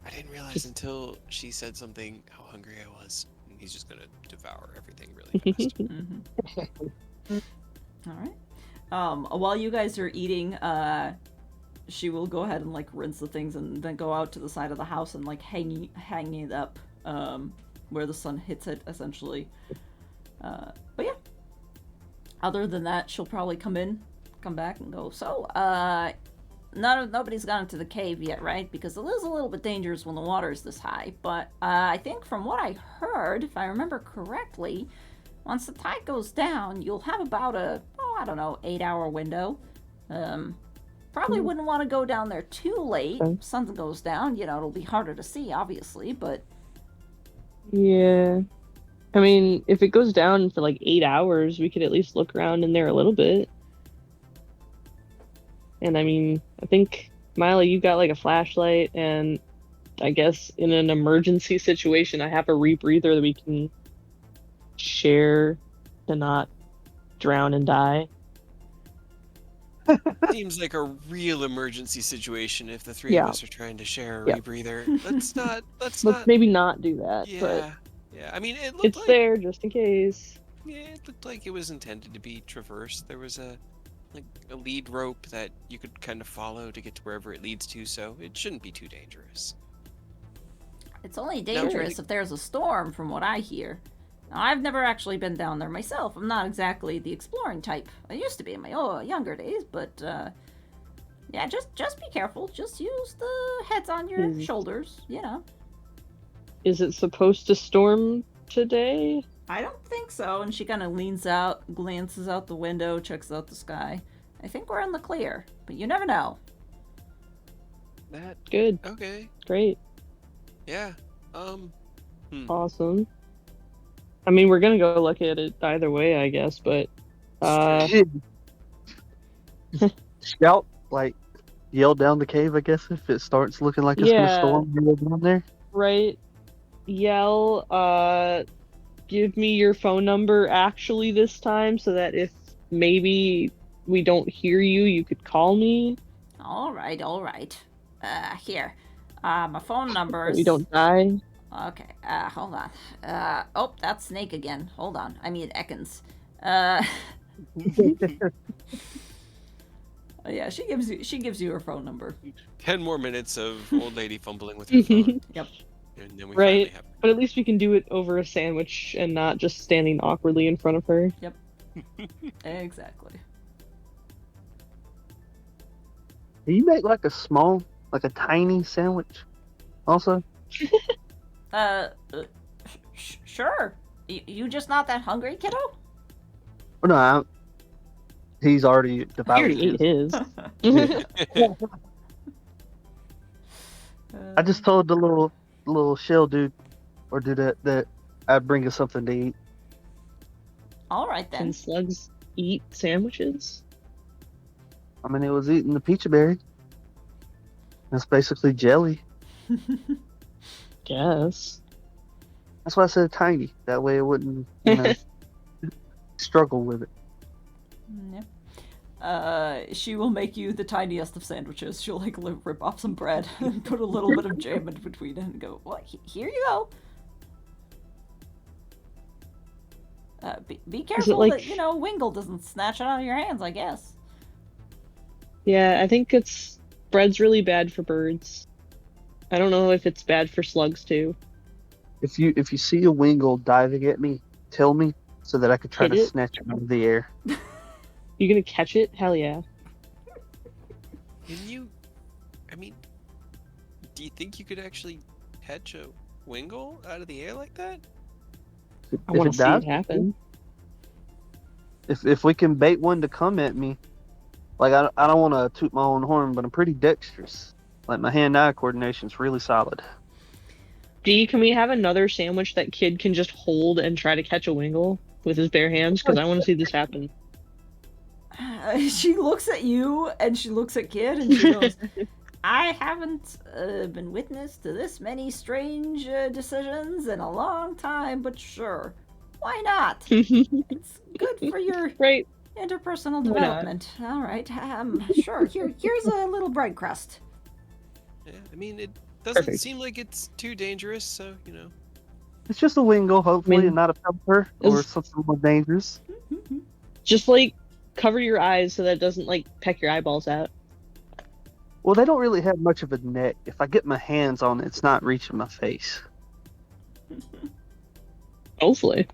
I didn't realize until she said something how hungry I was. And he's just gonna devour everything really fast. Mm-hmm. All right. While you guys are eating, she will go ahead and like rinse the things and then go out to the side of the house and like hang it up where the sun hits it, essentially. But yeah. Other than that, she'll probably come back and go, so, nobody's gone into the cave yet, right? Because it is a little bit dangerous when the water is this high. But I think from what I heard, if I remember correctly, once the tide goes down, you'll have about a, 8-hour window. Probably wouldn't want to go down there too late. Okay. Sun goes down, it'll be harder to see, obviously, but... Yeah. I mean, if it goes down for like 8 hours, we could at least look around in there a little bit. And I mean, I think, Miley, you got like a flashlight, and I guess in an emergency situation, I have a rebreather that we can share to not drown and die. Seems like a real emergency situation if the three of us are trying to share a rebreather. Let's maybe not do that. Yeah. But I mean, it's like, there just in case. Yeah, it looked like it was intended to be traversed. There was a lead rope that you could kind of follow to get to wherever it leads to, so it shouldn't be too dangerous. It's only dangerous if there's a storm, from what I hear. Now, I've never actually been down there myself. I'm not exactly the exploring type. I used to be in my younger days, but yeah, just be careful. Just use the heads on your shoulders, Is it supposed to storm today? I don't think so. And she kind of leans out, glances out the window, checks out the sky. I think we're in the clear, but you never know. Good. Okay. Great. Yeah. Awesome. I mean, we're gonna go look at it either way, I guess, but Scout, like, yell down the cave, I guess, if it starts looking like it's gonna storm, yell down there. Right. Yell, give me your phone number actually this time, so that if maybe we don't hear you, you could call me. All right. Here. My phone number is... We don't die. Okay, hold on. Oh, that's Snake again. Hold on. I mean, Ekans. Yeah, she gives you her phone number. 10 more minutes of old lady fumbling with her phone. Yep. And then we Right. finally have... But at least we can do it over a sandwich and not just standing awkwardly in front of her. Yep. Exactly. Can you make like a tiny sandwich also? Sure. You just not that hungry, kiddo? Or no, He's already He devoured already ate his. his. I just told the little shell dude or dude that I'd bring us something to eat. All right then. Can slugs eat sandwiches? I mean, it was eating the peach berry. That's basically jelly. Guess. That's why I said tiny. That way it wouldn't, struggle with it. Yeah. She will make you the tiniest of sandwiches. She'll like rip off some bread and put a little bit of jam in between it and go, "What? Here you go." Be careful like- that Wingle doesn't snatch it out of your hands. I guess. Yeah, I think bread's really bad for birds. I don't know if it's bad for slugs too. If you see a wingle diving at me, tell me so that I could try Hit to it? snatch it out of the air. You gonna catch it? Hell yeah. Can you? I mean, do you think you could actually catch a wingle out of the air like that? I If want it to see dives, it happen. if we can bait one to come at me, like I don't want to toot my own horn, but I'm pretty dexterous. Like my hand-eye coordination's really solid. Dee, can we have another sandwich that kid can just hold and try to catch a wingle with his bare hands? Because I want to see this happen. She looks at you and she looks at Kid and she goes, "I haven't been witness to this many strange decisions in a long time, but sure, why not? It's good for your Right. interpersonal Why not? development. All right, sure. Here's a little bread crust." Yeah, I mean, it doesn't Perfect. seem like it's too dangerous, so It's just a wingle, hopefully, I mean, and not a pepper or is- something more dangerous. Just like cover your eyes so that it doesn't like peck your eyeballs out. Well, they don't really have much of a neck. If I get my hands on it, it's not reaching my face. Hopefully.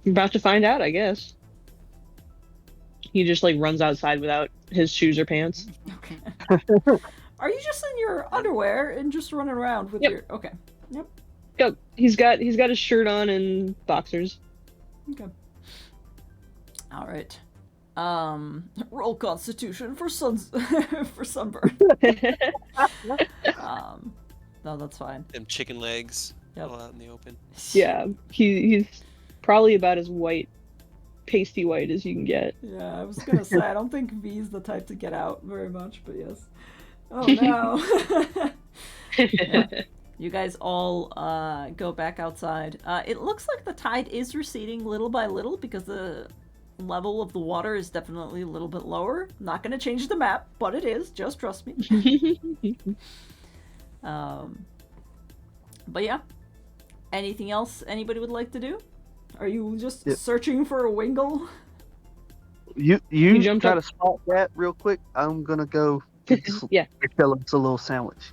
You're about to find out, I guess. He just like runs outside without his shoes or pants. Okay. Are you just in your underwear and just running around with Yep. your? Okay. Yep. Yep. He's got his shirt on and boxers. Okay. All right. Roll Constitution for for sunburn. No, that's fine. them chicken legs Yep. all out in the open. Yeah, he's probably about as white, pasty white as you can get. Yeah, I was gonna say I don't think V's the type to get out very much, but yes. Oh no. Yeah. You guys all go back outside. It looks like the tide is receding little by little because the level of the water is definitely a little bit lower. Not gonna change the map, but it is. Just trust me. But yeah. Anything else anybody would like to do? Are you just Yep. searching for a wingle? You jumped try up- to spot that real quick. I'm gonna go Yeah. tell us a little sandwich.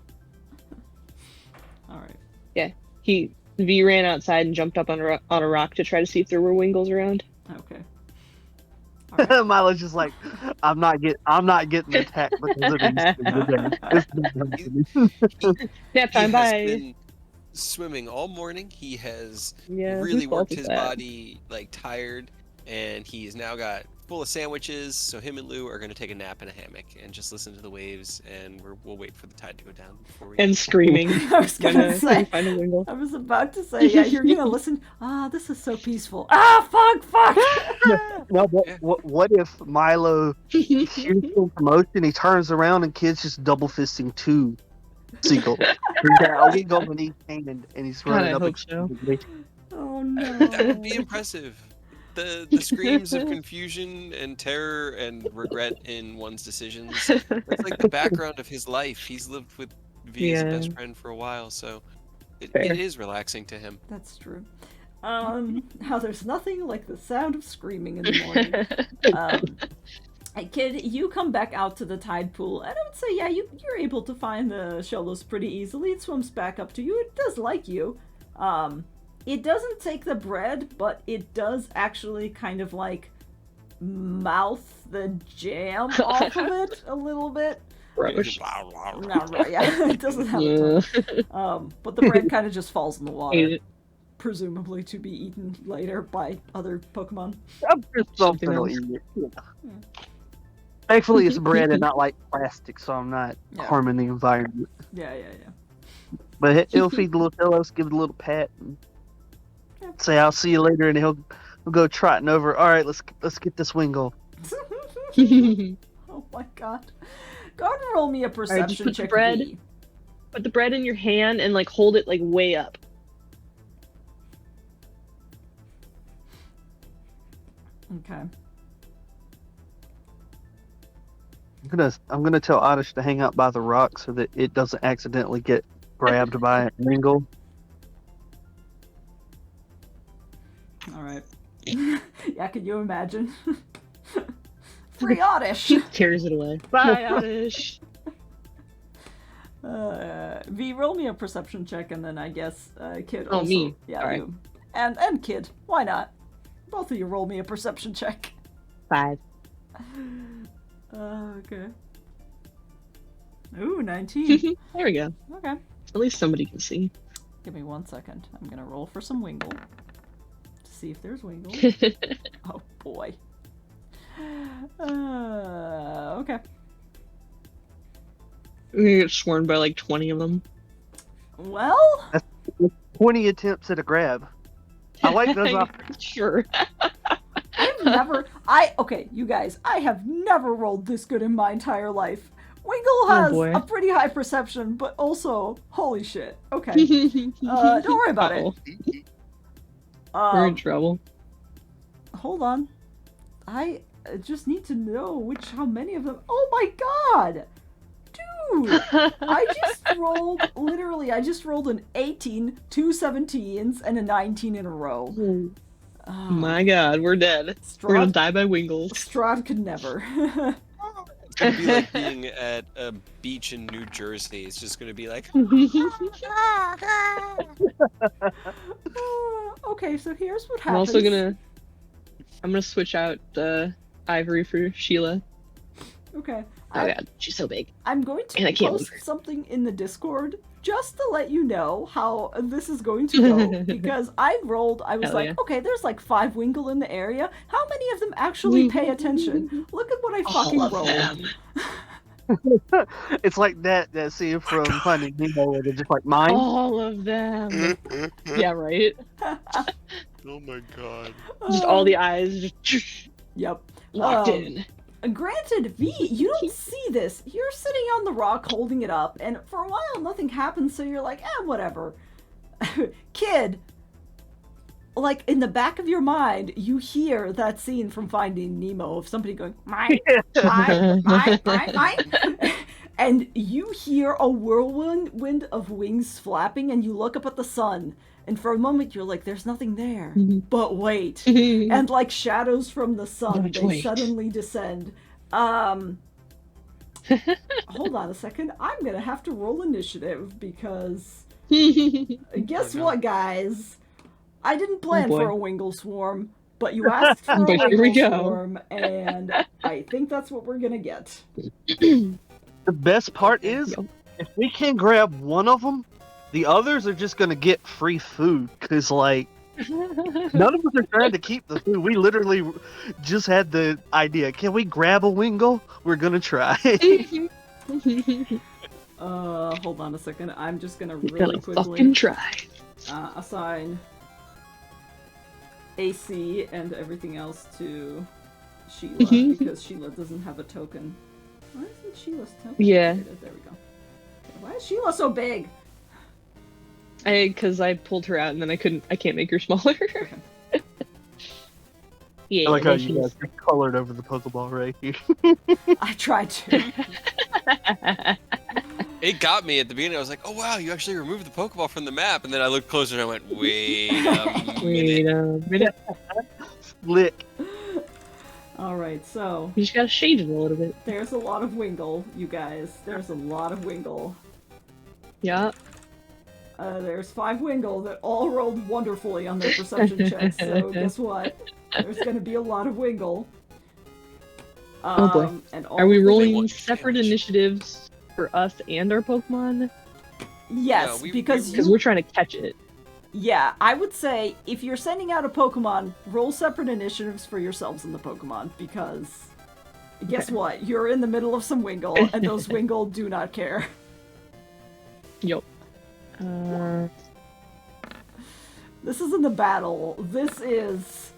All right. V ran outside and jumped up on a rock to try to see if there were wingles around. Okay. Milo's just like, I'm not getting attacked because of these things today. Nap He time, has bye. been swimming all morning. He has Yeah, really whose fault worked is his that? body like tired, and he's now got full of sandwiches. So him and Lou are going to take a nap in a hammock and just listen to the waves, and we'll wait for the tide to go down before we. And screaming. I was gonna say. Find a wingle. I was about to say, yeah, you're gonna listen. This is so peaceful. Fuck! No, but Yeah. what if Milo shoots in promotion, he turns around and Kid's just double fisting two seagulls. He's got a wingle in each hand and he's God, running I up hope so. exclusively. Oh no. That would be impressive. The screams of confusion and terror and regret in one's decisions. That's like the background of his life. He's lived with V as a best Yeah. friend for a while, so it Fair. is relaxing to him. That's true. How there's nothing like the sound of screaming in the morning. Hey, Kid, you come back out to the tide pool, and I would say, yeah, you're able to find the Shellos pretty easily. It swims back up to you. It does like you. It doesn't take the bread, but it does actually kind of like mouth the jam off of it a little bit. Gross. No, right, yeah, it doesn't have a tongue. But the bread kind of just falls in the water. Ate it. presumably to be eaten later by other Pokemon. I'm sure something will else. eat it. Yeah. Thankfully, it's bread and not like plastic, so I'm not Yeah. harming the environment. Yeah. But it'll feed the little fellows, give it a little pat, and Yeah. say, "I'll see you later," and he'll go trotting over. All right, let's get this Wingle. Oh my god. Go ahead and roll me a perception put the check. bread- V. Put the bread in your hand and like hold it like way up. Okay. I'm gonna tell Oddish to hang out by the rock so that it doesn't accidentally get grabbed by a Wingle. All right. Yeah, can you imagine? Free Oddish. Carries it away. Bye, Oddish. V, roll me a perception check, and then I guess Kid. Oh, also, me. Yeah, Alright. you. And Kid. Why not? Both of you roll me a perception check. 5. Okay. Ooh, 19. There we go. Okay. At least somebody can see. Give me 1 second. I'm gonna roll for some Wingle. To see if there's Wingle. Oh boy. Okay. We're gonna get swarmed by like 20 of them. Well, 20 attempts at a grab. I like those. Sure. okay, you guys, I have never rolled this good in my entire life. Wingle has boy. a pretty high perception, but also, holy shit. Okay. Don't worry about it. We're in trouble. Hold on. I just need to know how many of them. Oh my god! Dude! I just rolled an 18, 2 17s, and a 19 in a row. Oh, My god, we're dead. We're gonna Strahd, die by Wingles. Strahd could never. It's gonna be like being at a beach in New Jersey. It's just gonna be like, Okay, so here's what I'm happens. also gonna switch out Ivory for Sheila. Okay. Oh god, she's so big. I'm going And I to can't post move her. something in the Discord just to let you know how this is going to go. Because I was Hell like, yeah. okay, there's like 5 Wingle in the area. How many of them actually pay attention? Look at what I fucking All of rolled. them. It's like that scene from Finding Nemo where they're just like mine. All of them. Yeah, right. oh my god. Just all the eyes just Yep. locked Um, in. Granted, V, you don't see this. You're sitting on the rock holding it up, and for a while nothing happens, so you're like, whatever. Kid, like in the back of your mind, you hear that scene from Finding Nemo of somebody going, mine, mine. And you hear a whirlwind of wings flapping, and you look up at the sun, and for a moment you're like, there's nothing there. But wait. And like shadows from the sun, But they wait. suddenly descend. Hold on a second. I'm gonna have to roll initiative because guess Oh, no. what, guys? I didn't plan boy. for a Wingle Swarm, but you asked for a But here we Wingle go. Swarm, and I think that's what we're gonna get. The best part is, Yo. if we can grab one of them, the others are just gonna get free food. Cause like none of us are trying to keep the food. We literally just had the idea. Can we grab a Wingle? We're gonna try. Hold on a second. I'm just gonna We're really gonna quickly fucking try. assign AC and everything else to Sheila because Sheila doesn't have a token. Why isn't Sheila's token? Yeah. There we go. Why is Sheila so big? Because I pulled her out and then I can't make her smaller. Yeah. I like how then you guys are colored over the Pokeball right here. I tried to. It got me at the beginning. I was like, oh wow, you actually removed the Pokeball from the map. And then I looked closer and I went, wait a minute. Wait a minute. Lick. Alright, so You just gotta shade it a little bit. there's a lot of Wingle, you guys. There's a lot of Wingle. Yeah. There's 5 Wingle that all rolled wonderfully on their perception checks, so guess what? There's gonna be a lot of Wingle. Oh boy. And all Are we of the rolling Wingle- separate initiatives for us and our Pokemon? Yes, No, we- because we- Because you we're trying to catch it. Yeah, I would say if you're sending out a Pokemon, roll separate initiatives for yourselves and the Pokemon, because guess what? You're in the middle of some Wingull, and those Wingull do not care. Yup. This isn't a battle. This is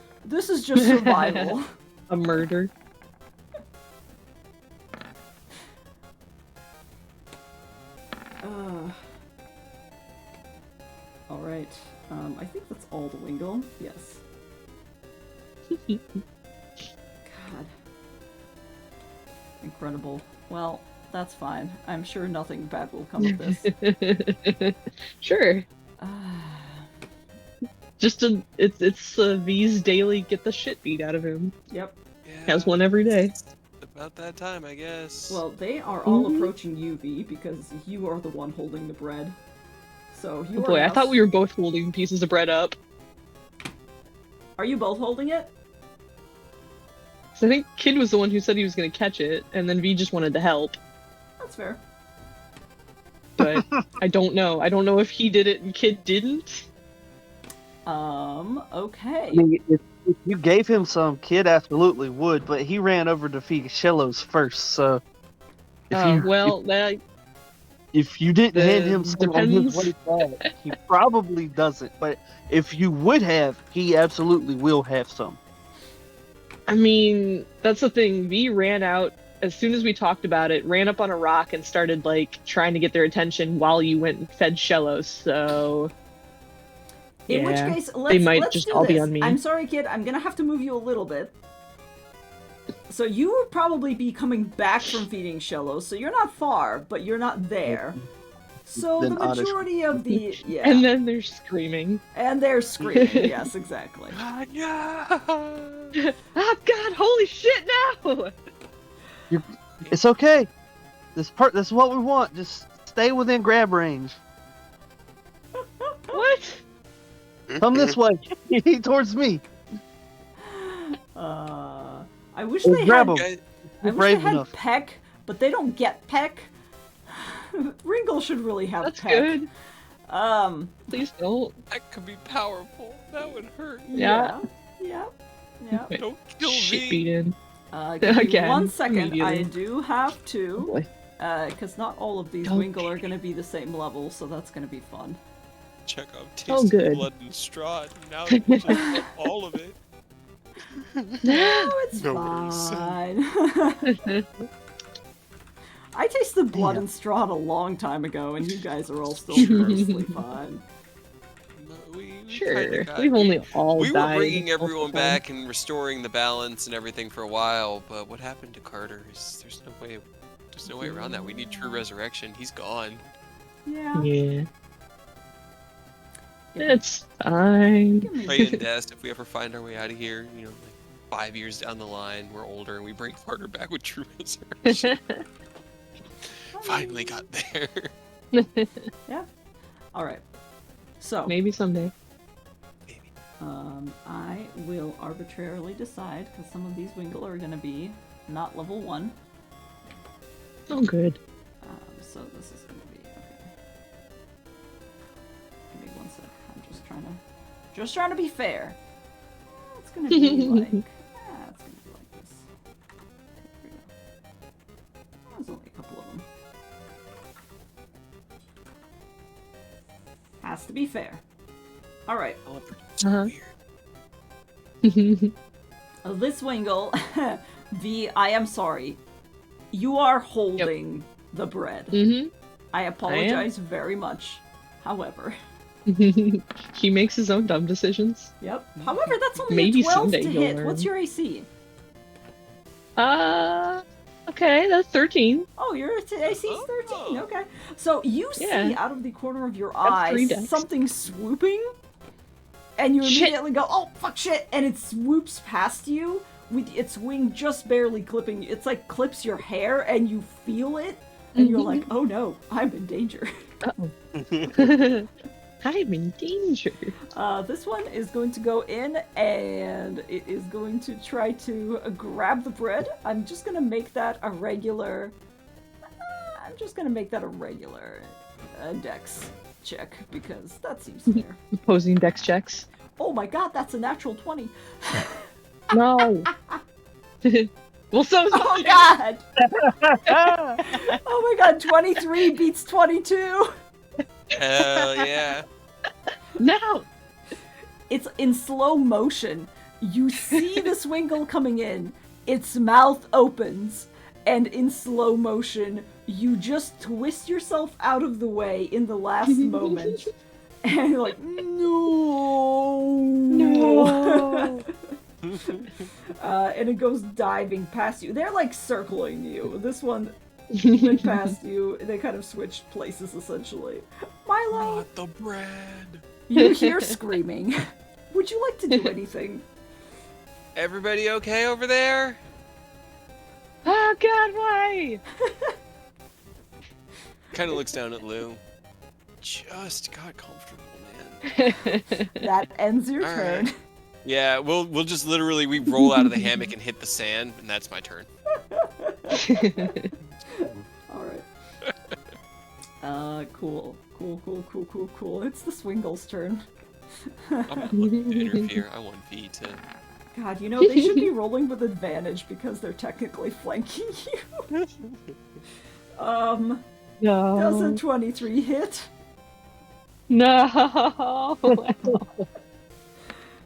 just survival. A murder. Alright. I think that's all the Wingull. Yes. God. Incredible. Well, that's fine. I'm sure nothing bad will come of this. Sure. It's V's daily get the shit beat out of him. Yep. Yeah, Has one every day. it's about that time, I guess. Well, they are all approaching you, V, because you are the one holding the bread. So you Oh are boy, I now- thought we were both holding pieces of bread up. Are you both holding it? So I think Kid was the one who said he was gonna catch it, and then V just wanted to help. That's fair. But I don't know. I don't know if he did it and Kid didn't. Okay. I mean, if you gave him some, Kid absolutely would, but he ran over to feed Shellos first, so if you didn't hand him some on his way back, he probably doesn't. But if you would have, he absolutely will have some. I mean, that's the thing. V ran out as soon as we talked about it, ran up on a rock and started like trying to get their attention while you went and fed Shellos. So In which yeah, case, they might let's just do all this. be on me. I'm sorry, Kid. I'm gonna have to move you a little bit. So you would probably be coming back from feeding Shellos, so you're not far, but you're not there. So Then the Oddish- majority of the And then they're screaming. and they're screaming. Yes, exactly. Yeah. Oh God! Holy shit! No! It's okay. This is what we want. Just stay within grab range. What? Come this way, towards me. I wish Or they grab had. him. Guys, I wish brave they had enough. Peck, but they don't get Peck. Ringle should really have That's Peck. good. Um. Please don't. that could be powerful. That would hurt. Yeah. Yeah. Don't kill Shit me. beaten. Give me Again, 1 second. I immediately. do have Oh, to, boy. because not all of these Don't Wingull are going to be the same level, so that's going to be fun. Check out Oh, tasting good. blood and straw. Now you just want all of it. No, it's Nobody's fine. I tasted blood Damn. and straw a long time ago, and you guys are all still perfectly fine. No, we kinda Sure. got- We've only all We were died. bringing multiple everyone times. back and restoring the balance and everything for a while, but what happened to Carter is there's no way around that. We need true resurrection. He's gone. Yeah. Yeah. It's fine. Give me- Pray and Dest, if we ever find our way out of here, you know, like 5 years down the line, we're older and we bring Carter back with true resurrection. Finally got there. All right. So, Maybe someday. I will arbitrarily decide, because some of these Wingull are going to be not level 1. Oh, good. So this is going to be okay. Give me 1 sec. I'm just trying to be fair. It's going to be like, it's going to be like this. Here we go. There's only a couple of them. Has to be fair. All right. Oh, it's so Uh-huh. weird. This Wingull, I am sorry. You are holding the bread. Mm-hmm. I apologize very much. However, He makes his own dumb decisions. yep. However, that's only Maybe a 12 someday to he'll hit. learn. What's your AC? Okay, that's 13. Oh, your AC is 13. Okay. So you see Yeah. out of the corner of your That's 3 eye decks. something swooping, and you Shit. immediately go, "Oh fuck, shit!" And it swoops past you with its wing just barely clipping. It's like clips your hair, and you feel it, and you're like, "Oh no, I'm in danger." Uh-oh. I'm in danger. This one is going to go in, and it is going to try to grab the bread. I'm just gonna make that a regular. I'm just gonna make that a regular dex. check because that seems fair. Opposing dex checks. Oh my god, that's a natural 20. No. Well, so is Oh mine. god! Oh my god, 23 beats 22! Hell yeah. No. It's in slow motion. You see the Swingle coming in, its mouth opens, and in slow motion, you just twist yourself out of the way in the last moment. And you're like, no! No. And it goes diving past you. They're like circling you. This one went past you. They kind of switched places essentially. Milo, Not the bread. you hear screaming. Would you like to do anything? Everybody okay over there? Oh God, why? Kind of looks down at Lou. Just got comfortable, man. That ends your All turn. right. Yeah, we'll just literally we roll out of the hammock and hit the sand, and that's my turn. Alright. Cool. Cool. It's the Swingle's turn. I'm not looking to interfere. I want V to. God, you know, they should be rolling with advantage because they're technically flanking you. Does a No. 23 hit? No.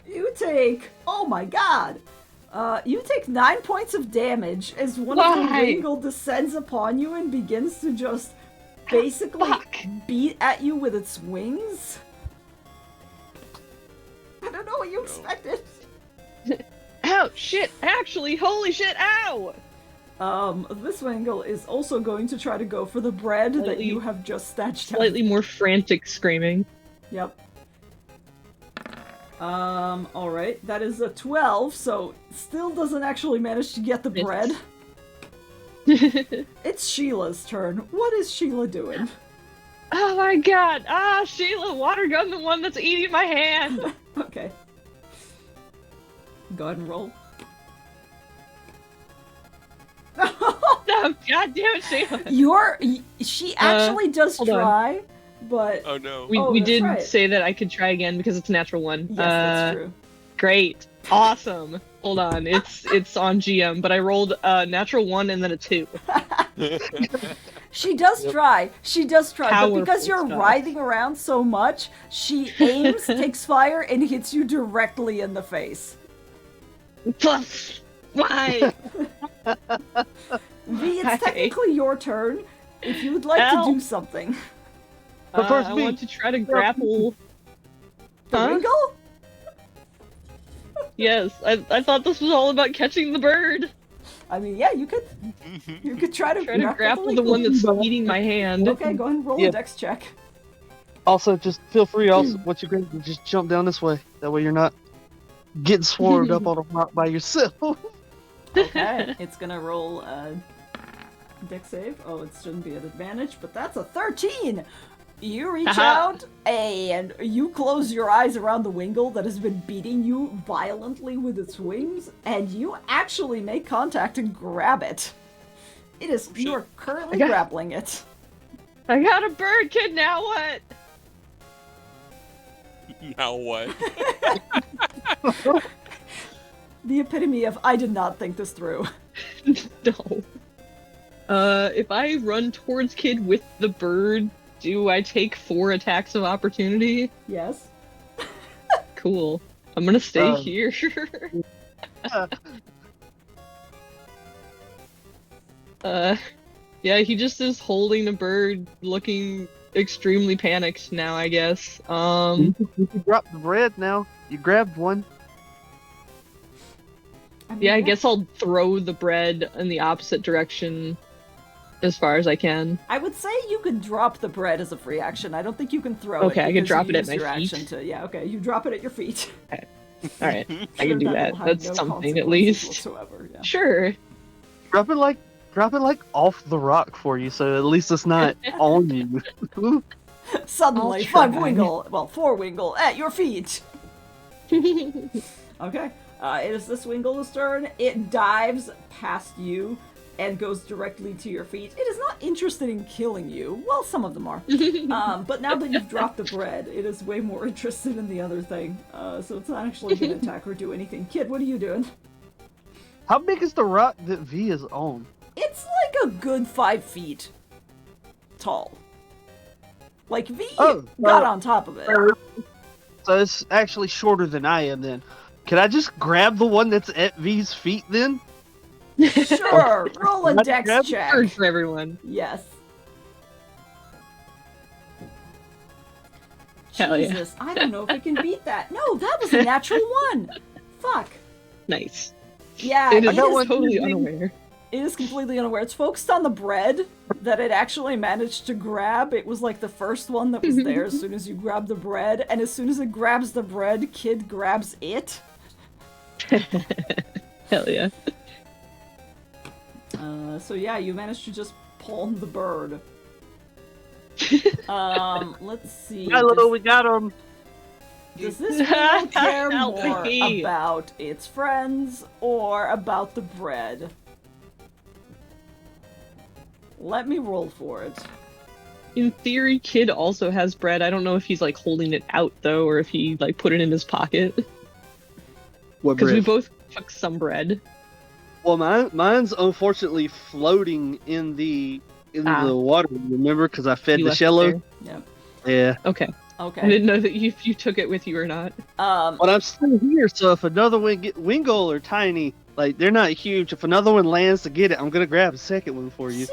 You take, oh my god! You take 9 points of damage as one of the Why? Wingle descends upon you and begins to just basically Fuck. beat at you with its wings. I don't know what you expected. Ow! Shit! Actually, holy shit! Ow! This Wingle is also going to try to go for the bread that Slightly- you have just snatched out. Slightly more frantic screaming. Yep. Alright, that is a 12, so still doesn't actually manage to get the Misses. bread. It's Sheila's turn. What is Sheila doing? Oh my god! Ah, Sheila, water gun, the one that's eating my hand. Okay. Go ahead and roll. No, god damn it, Sheila. She actually does hold on. try, but Oh no. We, Oh, we that's did right. say that I could try again because it's a natural one. yes, that's true. Great. Awesome. Hold on. It's on GM, but I rolled a natural 1 and then a 2. She does try. She does try, but because Powerful you're stuff. writhing around so much, she aims, takes fire, and hits you directly in the face. Why? V, it's Hi. technically your turn. If you would like Ow. to do something. But first I me. want to try to grapple. The Huh? Wingle? Yes, I thought this was all about catching the bird. I mean, yeah, you could try to Try to grapple the Wingle. one that's eating my hand. Okay, go ahead and roll Yeah. a dex check. Also, just feel free. Also, what you can just jump down this way. That way, you're not getting swarmed up on a rock by yourself. Okay, it's gonna roll a dex save. Oh, it shouldn't be an advantage, but that's a 13! You reach Haha. out and you close your eyes around the Wingle that has been beating you violently with its wings, and you actually make contact and grab it. It is, you are currently I got- grappling it. I got a bird kid. Now what? Now what? The epitome of I did not think this through. No. If I run towards kid with the bird, do I take 4 attacks of opportunity? Yes. Cool. I'm gonna stay Um, here. Yeah, he just is holding a bird, looking extremely panicked now, I guess. You can drop the bread now. You grabbed one. mean, Yeah, I guess I'll throw the bread in the opposite direction as far as I can. I would say you could drop the bread as a free action. I don't think you can throw it. Okay, I can because drop you it at use my your feet. action to, yeah, okay, you drop it at your feet. Alright, I Sure, can do will that. have That's no something at consequences least. Whatsoever, yeah. Sure. Drop it like off the rock for you, so at least it's not on you. Suddenly, I'll 5 try. Wingle, well, 4 Wingle at your feet. Okay, it is this Wingle's turn. It dives past you and goes directly to your feet. It is not interested in killing you. Well, some of them are. But now that you've dropped the bread, it is way more interested in the other thing. So it's not actually going to attack or do anything. Kid, what are you doing? How big is the rock that V is on? It's like a good 5 feet tall. Like, V got on top of it. So it's actually shorter than I am then. Can I just grab the one that's at V's feet then? Sure, roll a Not dex grab check. Bird for everyone. Yes. Hell yeah. Jesus, I don't know if I can beat that. No, that was a natural 1. Fuck. Nice. Yeah, It it is is, totally unaware. it is completely unaware. It's focused on the bread that it actually managed to grab. It was like the first one that was there as soon as you grab the bread, and as soon as it grabs the bread, Kid grabs it. Hell yeah. So yeah, you managed to just palm the bird. Let's see. Hello, we got him. Does this one care Help more me. about its friends or about the bread? Let me roll for it. In theory, Kid also has bread. I don't know if he's like holding it out though, or if he like put it in his pocket. What Because we bread? both took some bread. Well, mine's unfortunately floating in the water. Remember, because I fed You the left it shallow. there. Yeah. Okay. Yeah, I Okay. didn't know that if you took it with you or not. but I'm still here. So if another one Wingull are tiny, like they're not huge. If another one lands to get it, I'm gonna grab a second one for you.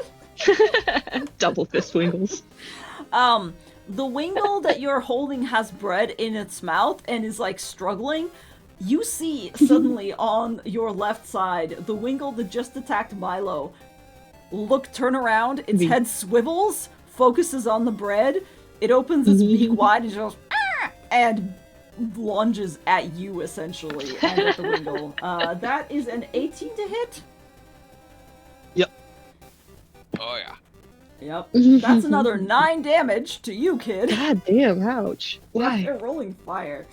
Double fist winkles. The Wingull that you're holding has bread in its mouth and is like struggling. You see suddenly on your left side the Wingull that just attacked Milo. Turn around, its head swivels, focuses on the bread. It opens its beak wide and just goes, "Ah!" and lunges at you essentially and at the Wingull. That is an 18 to hit. Oh yeah. Yep. That's another 9 damage to you, Kid. God damn, ouch. Why? They're rolling fire.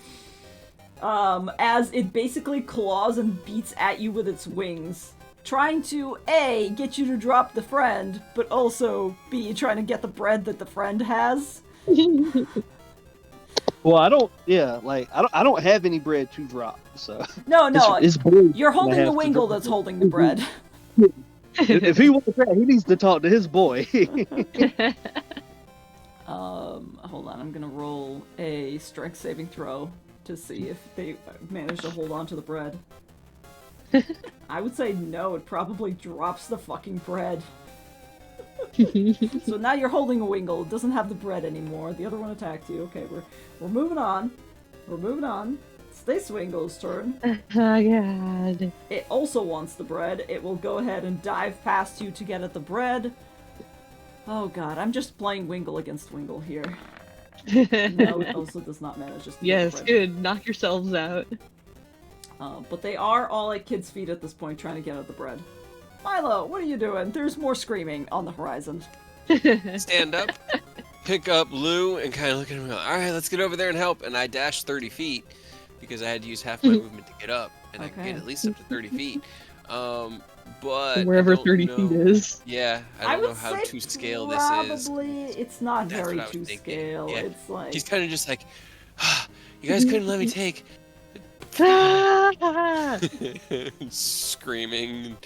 As it basically claws and beats at you with its wings, trying to A, get you to drop the friend, but also B, trying to get the bread that the friend has. Well, I don't. Yeah, like I don't have any bread to drop. So No, it's boy you're I holding the have to Wingull drop. that's holding the bread. If he wants that, he needs to talk to his boy. Hold on, I'm gonna roll a strength saving throw to see if they manage to hold on to the bread. I would say no, it probably drops the fucking bread. So now you're holding a Wingull. It doesn't have the bread anymore. The other one attacked you. Okay, we're moving on. We're moving on. It's this Wingull's turn. Oh god. It also wants the bread. It will go ahead and dive past you to get at the bread. Oh god, I'm just playing Wingull against Wingull here. No, it also does not manage just to get Yes, the bread. good. Knock yourselves out. But they are all at Kid's feet at this point trying to get at the bread. Milo, what are you doing? There's more screaming on the horizon. Stand up, pick up Lou, and kind of look at him. All right, let's get over there and help. And I dashed 30 feet because I had to use half my movement to get up, and I can Okay. get at least up to 30 feet. But Wherever I don't 30 know. feet is. Yeah, I don't know would how say to scale this is. probably it's not That's very what I was to thinking. scale. Yeah. It's like He's kind of just like, you guys couldn't let me take. Screaming,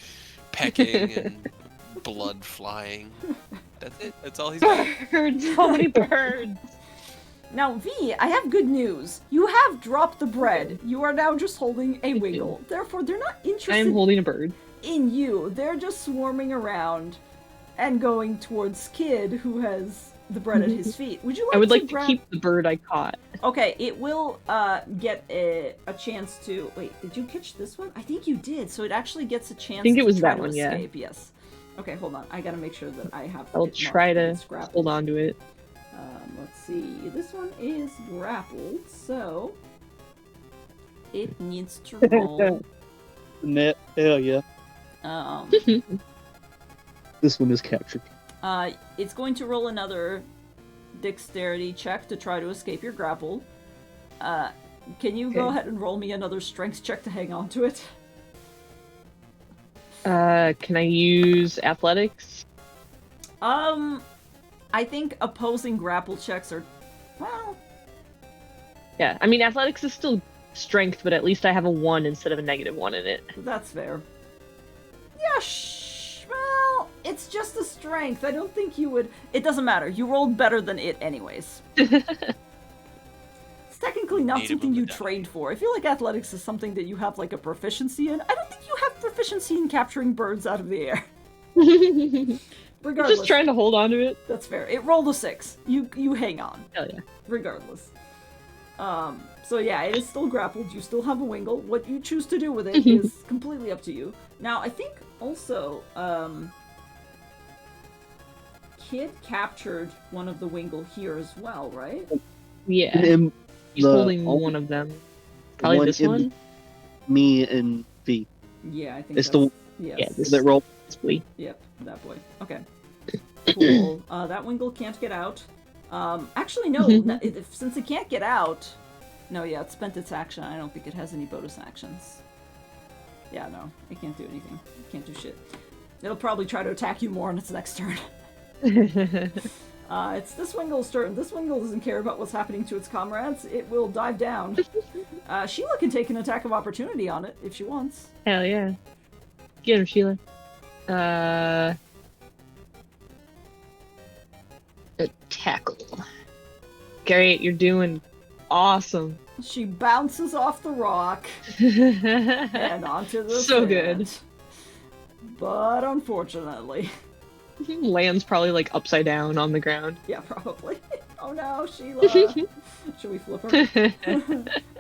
pecking, and blood flying. That's it. That's all he's got. Birds! So many birds! Now, V, I have good news. You have dropped the bread. You are now just holding a Wingull. Therefore, they're not I am interested holding a bird. in you. They're just swarming around and going towards Kid, who has the bread at his feet. Would you like I would to like to grab... keep the bird I caught. Okay, it will get a chance to... Wait, did you catch this one? I think you did, so it actually gets a chance think it to was try that to one, yeah. escape, yes. Okay, hold on. I gotta make sure that I have I'll it try marked to as grappled. hold on to it. Let's see. This one is grappled, so it needs to roll. Net, hell yeah. This one is captured. It's going to roll another dexterity check to try to escape your grapple. Can you go Okay. ahead and roll me another strength check to hang on to it? Can I use athletics? I think opposing grapple checks are, well, Yeah, I mean athletics is still strength, but at least I have a 1 instead of a -1 in it. that's fair. Yeah, well, it's just a strength. I don't think you would. It doesn't matter. You rolled better than it, anyways. It's technically not Native something of the you die. trained for. I feel like athletics is something that you have like a proficiency in. I don't think you have proficiency in capturing birds out of the air. Regardless, Just trying to hold on to it. that's fair. It rolled a 6. You hang on. Hell yeah. Regardless. So yeah, it is still grappled. You still have a wingle. What you choose to do with it is completely up to you. Now, I think also, Kid captured one of the wingle here as well, right? Yeah. And He's the holding only one of them. Probably one this in one? me and V. Yeah, I think It's that's... the Yes. Yeah, this that roll. Sweet. Yep, that boy. Okay. Cool. That wingle can't get out. Actually, no. Since it can't get out... No, yeah, it spent its action. I don't think it has any bonus actions. Yeah, no. It can't do anything. It can't do shit. It'll probably try to attack you more on its next turn. It's this wingle's turn. This wingle doesn't care about what's happening to its comrades. It will dive down. Sheila can take an attack of opportunity on it if she wants. Hell yeah. Get her, Sheila. A tackle. Great, you're doing awesome. She bounces off the rock and onto the So sand. good. But unfortunately, Lands probably like upside down on the ground. yeah, probably. Oh no, Sheila. Should we flip her?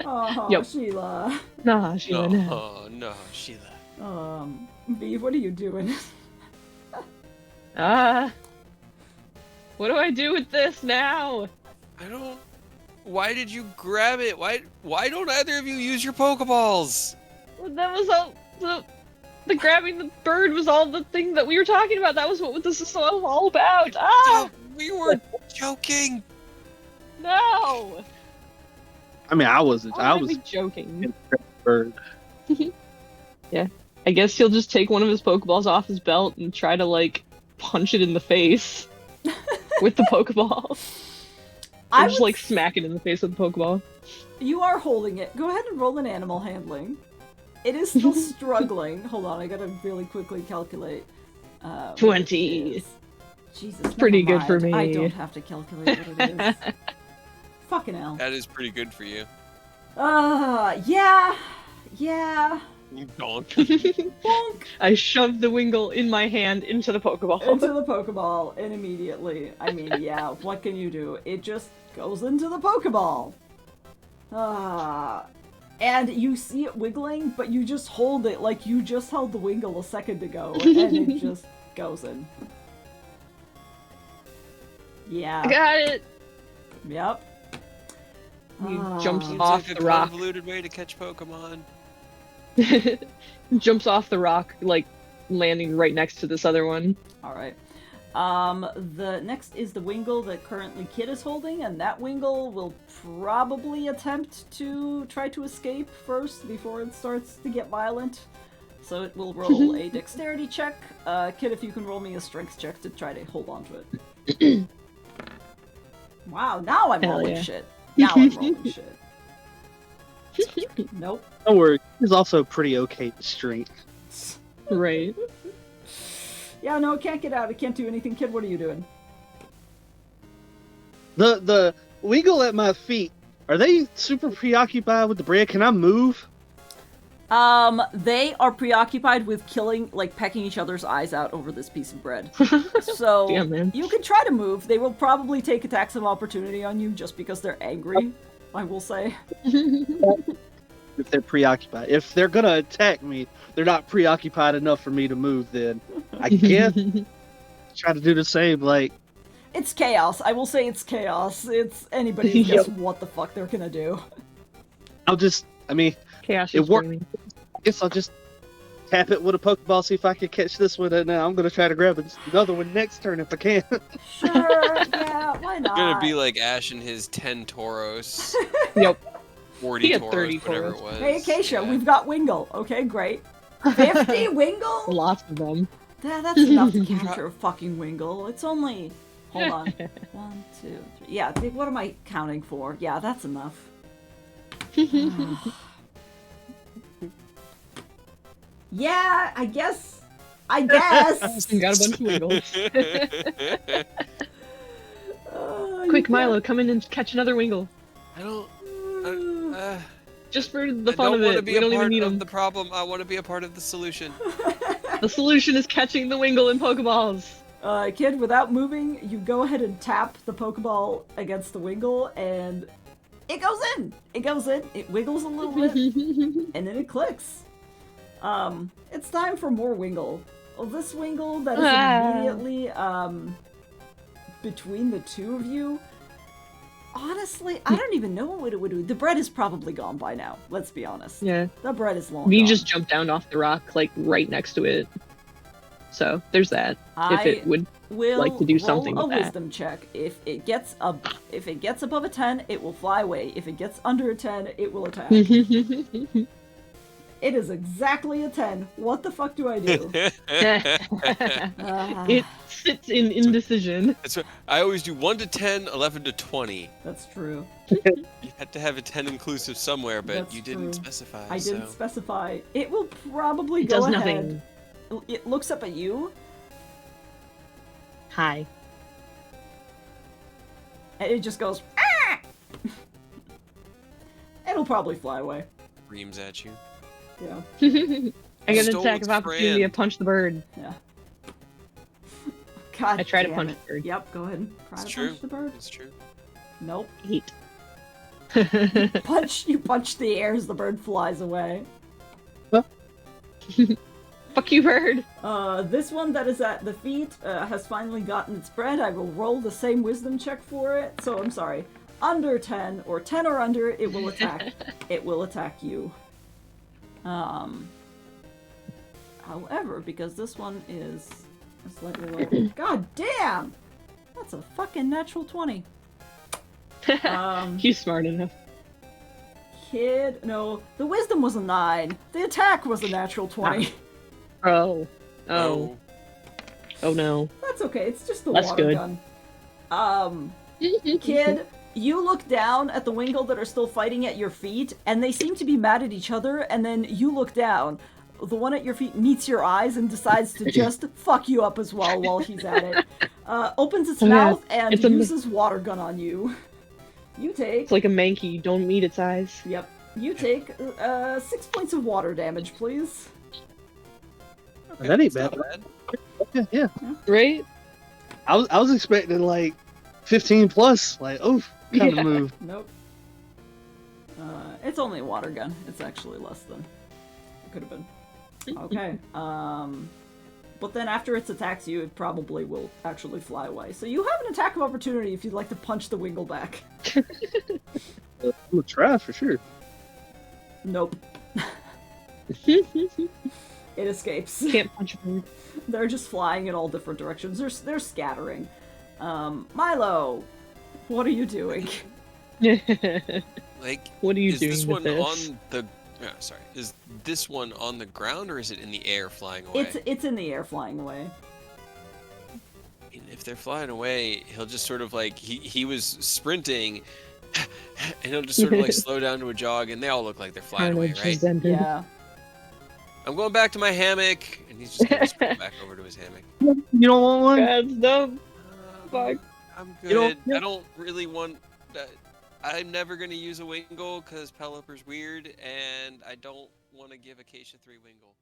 Oh, Yep. Sheila. Nah, Sheila, no. Oh no, Sheila. V, what are you doing? What do I do with this now? I don't. Why did you grab it? Why don't either of you use your Pokeballs? Well, that was all the grabbing the bird was all the thing that we were talking about. That was what this is all about. Ah, We were joking. no! I mean, I was joking. bird. Yeah, I guess he'll just take one of his Pokeballs off his belt and try to like punch it in the face with the Pokeball. Or just like smack it in the face with the Pokeball. You are holding it. Go ahead and roll an animal handling. It is still struggling. Hold on, I gotta really quickly calculate. 20. Jesus, Pretty never good for mind. I me. don't have to calculate what it is. Fucking hell. That is pretty good for you. Yeah. You donk. Bonk. I shoved the Wingle in my hand into the Pokeball. Into the Pokeball, and immediately, I mean, yeah, what can you do? It just goes into the Pokeball. And you see it wiggling, but you just hold it like you just held the Wingle a second ago, and it just goes in. Yeah. I got it! Yep. He jumps Seems off like the a rock. convoluted way to catch Pokemon. Jumps off the rock, like landing right next to this other one. Alright. The next is the Wingle that currently Kid is holding, and that Wingle will probably attempt to try to escape first before it starts to get violent. So it will roll a dexterity check. Kid, if you can roll me a strength check to try to hold on to it. Wow, now I'm Hell rolling yeah. shit. Now I'm rolling shit. Nope. Don't worry, he's also pretty okay at strength. Right. Yeah, no, it can't get out. It can't do anything. Kid, what are you doing? The Wiggle at my feet, are they super preoccupied with the bread? Can I move? They are preoccupied with killing, like, pecking each other's eyes out over this piece of bread. So, Damn, man. you can try to move. They will probably take attacks of opportunity on you just because they're angry, I will say. If they're preoccupied. If they're gonna attack me, they're not preoccupied enough for me to move then. I guess try to do the same, like... It's chaos. I will say it's chaos. It's anybody who guess what the fuck they're gonna do. Chaos It is worked. screaming. I guess I'll just tap it with a Pokeball, see if I can catch this one, and now I'm gonna try to grab another one next turn if I can. Sure, yeah, why not? It's gonna be like Ash and his 10 Tauros, Yep. 40 He had Tauros, 30 whatever Tauros. it was. Hey, Acacia, Yeah. we've got Wingle. Okay, great. 50 Wingle? Lots of them. That's enough to capture a fucking Wingle. It's only... Hold on. 1, 2, 3. Yeah, what am I counting for? Yeah, that's enough. Yeah, I guess. You got a bunch of Wiggles. Quick, Milo, come in and catch another Wingle. I don't. Just for the I fun don't of want to it. be We a don't even part need of them. the problem. I want to be a part of the solution. The solution is catching the Wingle in Pokeballs. Kid, without moving, you go ahead and tap the Pokeball against the Wingle, and it goes in. It goes in. It wiggles a little bit, and then it clicks. It's time for more Wingle. Well, this Wingle that is immediately between the two of you. Honestly, I don't even know what it would do. The bread is probably gone by now. Let's be honest. Yeah. The bread is long We gone. just jumped down off the rock, like, right next to it. So, there's that. If it would will like to do something roll with a that. wisdom check. If it gets above a 10, it will fly away. If it gets under a 10, it will attack. It is exactly a 10. What the fuck do I do? It sits in indecision. That's what, I always do 1 to 10, 11 to 20. That's true. You had to have a 10 inclusive somewhere, but That's you didn't true. specify. I didn't so. specify. It will probably It go does ahead. nothing. It looks up at you, Hi. and it just goes, ah! It'll probably fly away. Reams at you. Yeah. I get an Stole attack its of opportunity to friend. punch the bird. Yeah. God I try to damn punch it. the bird. Yep, go ahead and try It's to true. punch the bird. It's true. Nope. 8. You punch the air as the bird flies away. Fuck you, bird. This one that is at the feet has finally gotten its bread. I will roll the same wisdom check for it. So I'm sorry. Under 10 or 10 or under, it will attack. It will attack you. However, because this one is a slightly lower. God damn! That's a fucking natural 20. He's smart enough. Kid, no, the wisdom was a 9. The attack was a natural 20. Oh. Oh. Oh no. That's okay. It's just the That's water good. gun. Kid, you look down at the Wingle that are still fighting at your feet, and they seem to be mad at each other, and then you look down. The one at your feet meets your eyes and decides to just fuck you up as well while he's at it. Opens its mouth and It's uses water gun on you. You take... It's like a Mankey. Don't meet its eyes. Yep. You take 6 points of water damage, please. Okay, That ain't that's not bad. Yeah. Right? I was expecting like 15 plus, like kind Yeah. of move. Nope. It's only a water gun. It's actually less than it could have been. Okay. But then after it attacks you, it probably will actually fly away. So you have an attack of opportunity if you'd like to punch the Wingle back. I'm gonna try for sure. Nope. It escapes. Can't punch a bird. They're just flying in all different directions. They're scattering. Milo, what are you doing? Like, What are you is doing this with one this? on the? Sorry, is this one on the ground or is it in the air flying away? It's in the air flying away. And if they're flying away, he'll just sort of like he was sprinting, and he'll just sort of like slow down to a jog, and they all look like they're flying away, Carnage right? has ended. Yeah. I'm going back to my hammock, and he's just gonna sprint back over to his hammock. You don't want one? That's dumb. Fuck. I'm You know- good. I don't really want. I'm never gonna use a Wingle because Pelipper's weird, and I don't want to give Acacia 3 Wingle.